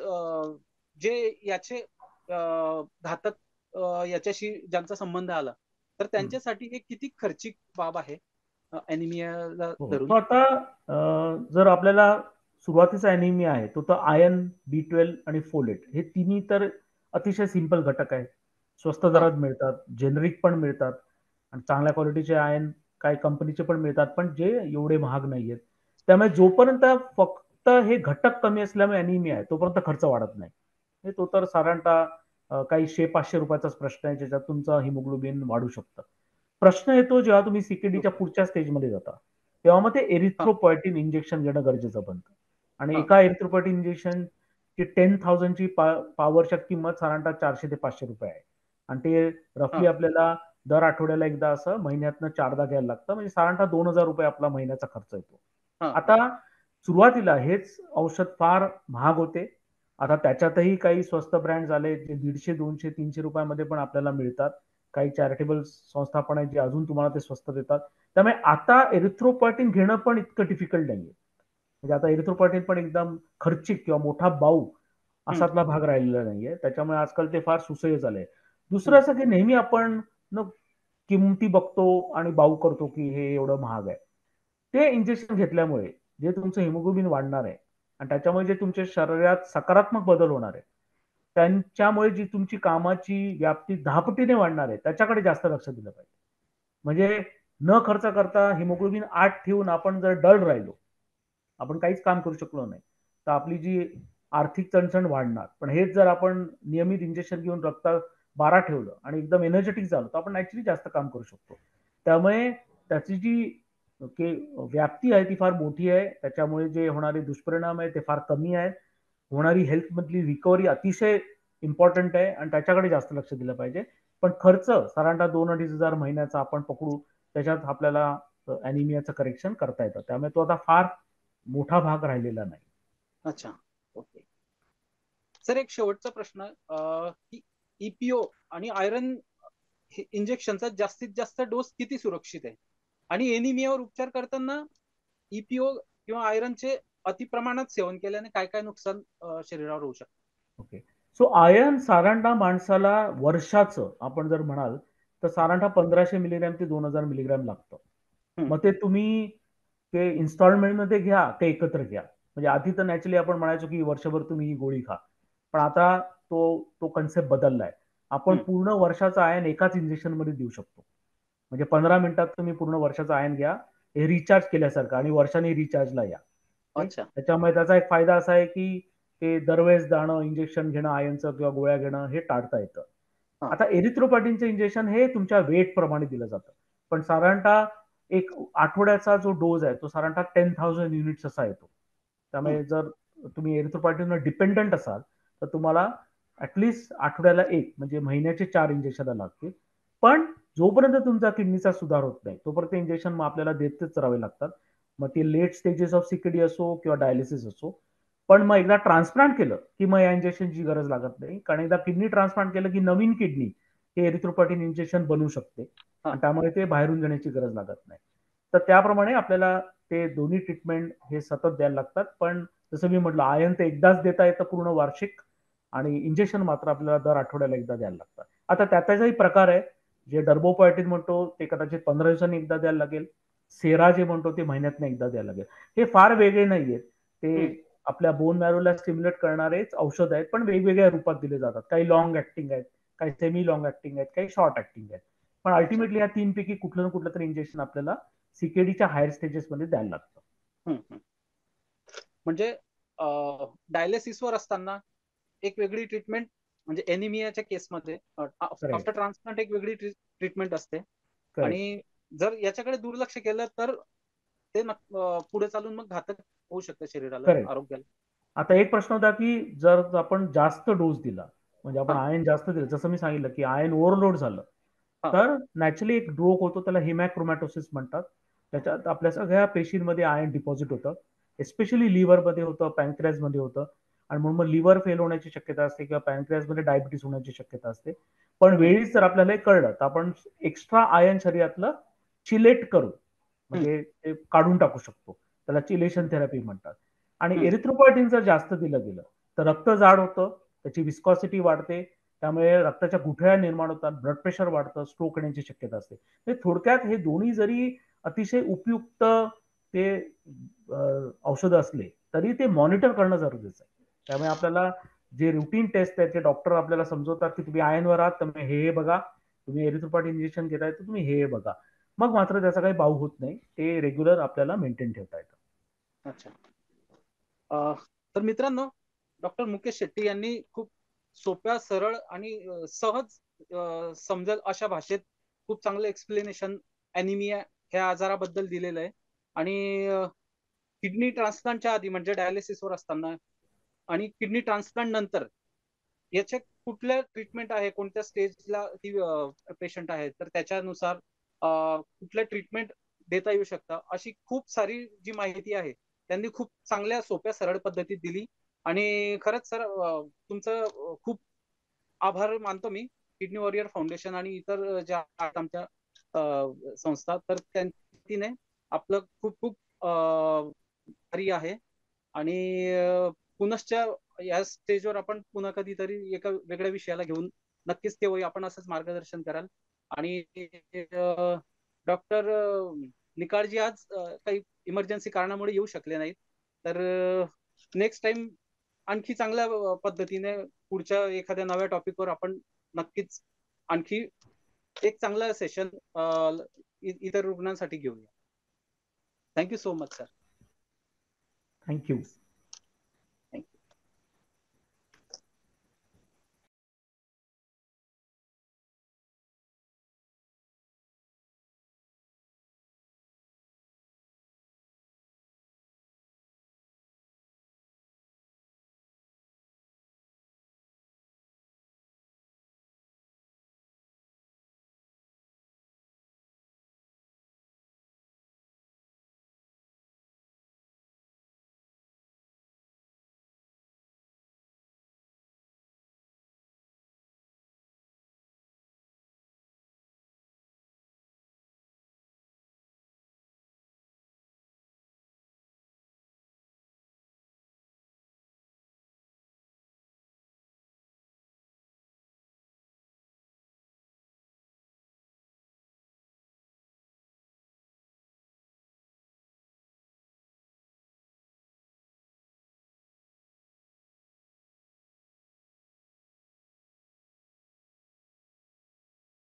जे याचे घातक याच्याशी ज्यांचा संबंध आला, तर हम्म. त्यांच्यासाठी हे किती खर्चिक बाब आहे अॅनिमियाला हो, धरून? तो आता जर आपल्याला सुरुवातीचा अॅनिमिया आहे तो तर आयन, B12 आणि फोलेट हे तिन्ही तर अतिशय सिंपल घटक आहेत, स्वस्त हा. दरात मिळतात, जेनरिक पण मिळतात, आणि चांगल्या क्वालिटीचे आयन काही कंपनीचे पण मिळतात, पण जे एवढे महाग नाही आहेत. त्यामुळे जोपर्यंत फक्त हे घटक कमी असल्यामुळे अॅनिमिया आहे, तोपर्यंत खर्च वाढत नाही. तो तर साधारणतः काही 100-500 रुपयाचाच प्रश्न आहे, ज्याच्यात तुमचं हिमोग्लोबिन वाढू शकतं. प्रश्न येतो जेव्हा तुम्ही सीकेडीच्या ओके. पुढच्या स्टेजमध्ये जाता, तेव्हा मग ते हा. एरिथ्रोपॉयटिन इंजेक्शन घेणं गरजेचं बनतं. आणि हा. एका एरिथ्रोपॉयटिन इंजेक्शन ची 10,000ची पॉवरच्या किंमत साधारणतः 400 ते 500 रुपये आहे. आणि ते रफली हा. आपल्याला दर आठवड्याला एकदा असं महिन्यातनं 4दा घ्यायला लागतं, म्हणजे साधारणतः 2,000 रुपये आपला महिन्याचा खर्च येतो. हा. हा. आता सुरुवातीला हेच औषध फार महाग होते, आता त्याच्यातही काही स्वस्त ब्रँड आले जे 150, 200, 300 रुपयामध्ये पण आपल्याला मिळतात. काही चॅरिटेबल संस्था पण आहेत जे अजून तुम्हाला ते स्वस्त देतात. त्यामुळे आता एरिथ्रोपॉयटिन घेणं पण इतकं डिफिकल्ट नाहीये. म्हणजे आता एरिथ्रोपॉयटिन पण एकदम खर्चिक किंवा मोठा बाऊ हम्म, असातला भाग राहिलेला नाहीये. त्याच्यामुळे आजकाल ते फार सुसह्य झालंय. दुसरं हम्म, असं की नेहमी आपण न किमती बघतो आणि बाऊ करतो की हे एवढं महाग आहे. ते इंजेक्शन घेतल्यामुळे जे तुमचं हिमोग्लोबिन वाढणार आहे आणि त्याच्यामुळे जे तुमच्या शरीरात सकारात्मक बदल होणार आहे, त्यांच्यामुळे जी तुमची कामाची व्याप्ती 10 पटीने वाढणार आहे, त्याच्याकडे जास्त लक्ष दिलं पाहिजे. म्हणजे न खर्च करता हिमोग्लोबिन 8 ठेवून आपण जर डल राहिलो, आपण काहीच काम करू शकलो नाही, तर आपली जी आर्थिक चणचण वाढणार. पण हेच जर आपण नियमित इंजेक्शन घेऊन रक्त 12 ठेवलं आणि एकदम एनर्जेटिक झालो, तर आपण ऍक्च्युली जास्त काम करू शकतो. त्यामुळे त्याची जी व्याप्ती आहे ती फार मोठी आहे. त्याच्यामुळे जे होणारे दुष्परिणाम आहे ते फार कमी आहेत. होणारी हेल्थ मधली रिकव्हरी अतिशय इम्पॉर्टंट आहे आणि त्याच्याकडे जास्त लक्ष दिलं पाहिजे. पण खर्च साधारणतः 2-2.5 हजार महिन्याचा आपण पकडू, त्याच्यात आपल्याला अॅनिमियाचं करेक्शन करता येतं. त्यामुळे तो आता फार मोठा भाग राहिलेला नाही. अच्छा, ओके सर. एक शेवटचा प्रश्न, की ईपीओ आणि आयरन इंजेक्शनचा जास्तीत जास्त डोस किती सुरक्षित आहे, आणि एनिमियावर उपचार करताना ईपीओ किंवा आयरनचे अतिप्रमाणात सेवन केल्याने काय काय नुकसान शरीरावर होऊ शकतं? ओके. सो आयर्न साधारणतः माणसाला वर्षाचं आपण जर म्हणाल, तर साधारणतः 1500 मिलीग्रॅम ते 2000 मिलीग्रॅम लागतं. हम्म, मग ते तुम्ही ते इन्स्टॉलमेंटमध्ये घ्या, ते एकत्र घ्या. म्हणजे आधी तर नॅचरली आपण म्हणायचो, की वर्षभर तुम्ही ही गोळी खा. पण आता तो कन्सेप्ट बदललाय. आपण हम्म, पूर्ण वर्षाचा आयर्न एकाच इंजेक्शनमध्ये देऊ शकतो. म्हणजे 15 मिनिटात तुम्ही पूर्ण वर्षाचा आयर्न घ्या. हे रिचार्ज केल्यासारखं आणि वर्षाने रिचार्जला या. ओके. अच्छा. त्याच्यामुळे त्याचा एक फायदा असा आहे, की ते दरवेळेस जाणं, इंजेक्शन घेणं आयर्नचं किंवा गोळ्या घेणं हे टाळता येतं. हा. आता एरिथ्रोपॉयटिनचं इंजेक्शन हे तुमच्या वेट प्रमाणे दिलं जातं. पण साधारणतः एक आठवड्याचा जो डोज आहे तो साधारणतः 10,000 युनिट्स असा येतो. हम्म, त्यामुळे जर तुम्ही एरिथ्रोपॉयटिनवर डिपेंडंट असाल, तर तुम्हाला ॲटलीस्ट आठवड्याला 1 म्हणजे महिन्याचे 4 इंजेक्शन लागतील. पण जोपर्यंत तुमचा किडनीचा सुधार होत नाही, तोपर्यंत इंजेक्शन मग आपल्याला देतच राहावे लागतात. मग ते लेट स्टेजेस ऑफ सीकेडी असो किंवा डायलिसिस असो. पण मग एकदा ट्रान्सप्लांट केलं, की मग या इंजेक्शनची गरज लागत नाही. कारण एकदा किडनी ट्रान्सप्लांट केलं, की नवीन किडनी हे एरिथ्रोपॉयटिन इंजेक्शन बनवू शकते हा. आणि त्यामुळे ते बाहेरून देण्याची गरज लागत नाही. तर त्याप्रमाणे आपल्याला ते दोन्ही ट्रीटमेंट हे सतत द्यायला लागतात. पण जसं मी म्हटलं, आयर्न ते एकदाच देता येतं पूर्ण वार्षिक आणि इंजेक्शन मात्र आपल्याला दर आठवड्याला एकदा द्यायला लागतात. आता त्याचाही प्रकार आहे. जे डर्बोपॉयटिन म्हणतो ते कदाचित 15 दिवसांनी एकदा द्यायला लागेल. सेरा जे म्हणतो ते महिन्यातनं एकदा द्यायला लागेल. हे फार वेगळे नाहीयेत. हम्म, ते आपल्या बोन मॅरोला स्टिम्युलेट करणारेच औषध आहेत, पण वेगवेगळ्या रूपात दिले जातात. काही लॉंग ऍक्टिंग आहेत, काही सेमी लॉंग ऍक्टिंग आहेत, काही शॉर्ट ऍक्टिंग आहेत. पण अच्छा. अल्टिमेटली या तीनपैकी कुठलं ना कुठलं तरी इंजेक्शन आपल्याला सीकेडीच्या हायर स्टेजेसमध्ये द्यायला लागतं. हम्म, हम्म. म्हणजे डायलिसिसवर असताना एक वेगळी ट्रीटमेंट, म्हणजे एनिमियाच्या केसमध्ये आफ्टर करेक्ट. ट्रान्सप्लांट एक वेगळी ट्रीटमेंट असते. करेक्ट. आणि जर याच्याकडे दुर्लक्ष केलं तर ते पुढे चालून मग घातक होऊ शकतं शरीराला, करेक्ट. आरोग्याला. आता एक प्रश्न होता, की जर आपण जास्त डोस दिला, म्हणजे आपण हा. आयर्न जास्त दिलं, जसं मी सांगितलं, की आयर्न ओव्हरलोड झालं, हा. तर नॅचरली एक रोग होतो, त्याला हिमॅक्रोमॅटोसिस म्हणतात. त्याच्यात आपल्या सगळ्या पेशींमध्ये आयर्न डिपॉझिट होतं. एस्पेशली लिव्हरमध्ये होतं, पॅनक्रियाजमध्ये होतं आणि म्हणून मग लिव्हर फेल होण्याची शक्यता असते किंवा पॅनक्रियाजमध्ये डायबिटीस होण्याची शक्यता असते. पण हम्म, वेळीच जर आपल्याला हे कळलं, तर आपण एक्स्ट्रा आयर्न शरीरातलं चिलेट करू, हम्म, म्हणजे ते काढून टाकू शकतो. त्याला चिलेशन थेरपी म्हणतात. आणि हम्म. एरिथ्रोपॉयटिन जर जास्त दिलं गेलं, तर रक्त जाड होतं, त्याची विस्कॉसिटी वाढते, त्यामुळे रक्ताच्या गुठळ्या निर्माण होतात, ब्लड प्रेशर वाढतं, स्ट्रोक येण्याची शक्यता असते. म्हणजे थोडक्यात हे दोन्ही जरी अतिशय उपयुक्त ते औषधं असले, तरी ते मॉनिटर करणं गरजेचं आहे. त्यामुळे आपल्याला जे रुटीन टेस्ट आहे, ते डॉक्टर आपल्याला समजवतात, की तुम्ही आयर्नवर आहात, तर हे बघा, तुम्ही एरिथ्रोपॉयटिन इंजेक्शन घेताय, तर तुम्ही हे बघा. मग मात्र त्याचा काही बाऊ होत नाही. ते रेग्युलर आपल्याला मेंटेन ठेवता येतं. अच्छा. तर मित्रांनो, डॉक्टर मुकेश शेट्टी यांनी खूप सोप्या, सरळ आणि सहज समजेल अशा भाषेत खूप चांगलं एक्सप्लेनेशन अॅनिमिया ह्या आजाराबद्दल दिलेलं आहे. आणि किडनी ट्रान्सप्लांटच्या आधी म्हणजे डायलिसिसवर असताना आणि किडनी ट्रान्सप्लांट नंतर याचे कुठल्या ट्रीटमेंट आहे, कोणत्या स्टेजला ती पेशंट आहे, तर त्याच्यानुसार कुठल्या ट्रीटमेंट देता येऊ शकतं, अशी खूप सारी जी माहिती आहे त्यांनी खूप चांगल्या सोप्या सरळ पद्धतीत दिली. आणि खरंच सर तुमचं खूप आभार मानतो मी किडनी वॉरियर फाउंडेशन आणि इतर ज्या आहेत आमच्या संस्था, तर त्यांनी आपलं खूप खूप भारी आहे. आणि पुनश्च या स्टेजवर आपण पुन्हा कधीतरी एका वेगळ्या विषयाला घेऊन नक्कीच तेव्हा आपण असंच मार्गदर्शन कराल. आणि डॉक्टर निकाळजी आज काही इमर्जन्सी कारणामुळे येऊ शकले नाहीत, तर नेक्स्ट टाइम आणखी चांगल्या पद्धतीने पुढच्या एखाद्या नव्या टॉपिकवर आपण नक्कीच आणखी एक चांगलं सेशन इतर रुग्णांसाठी घेऊया. Thank you so much sir. Thank you.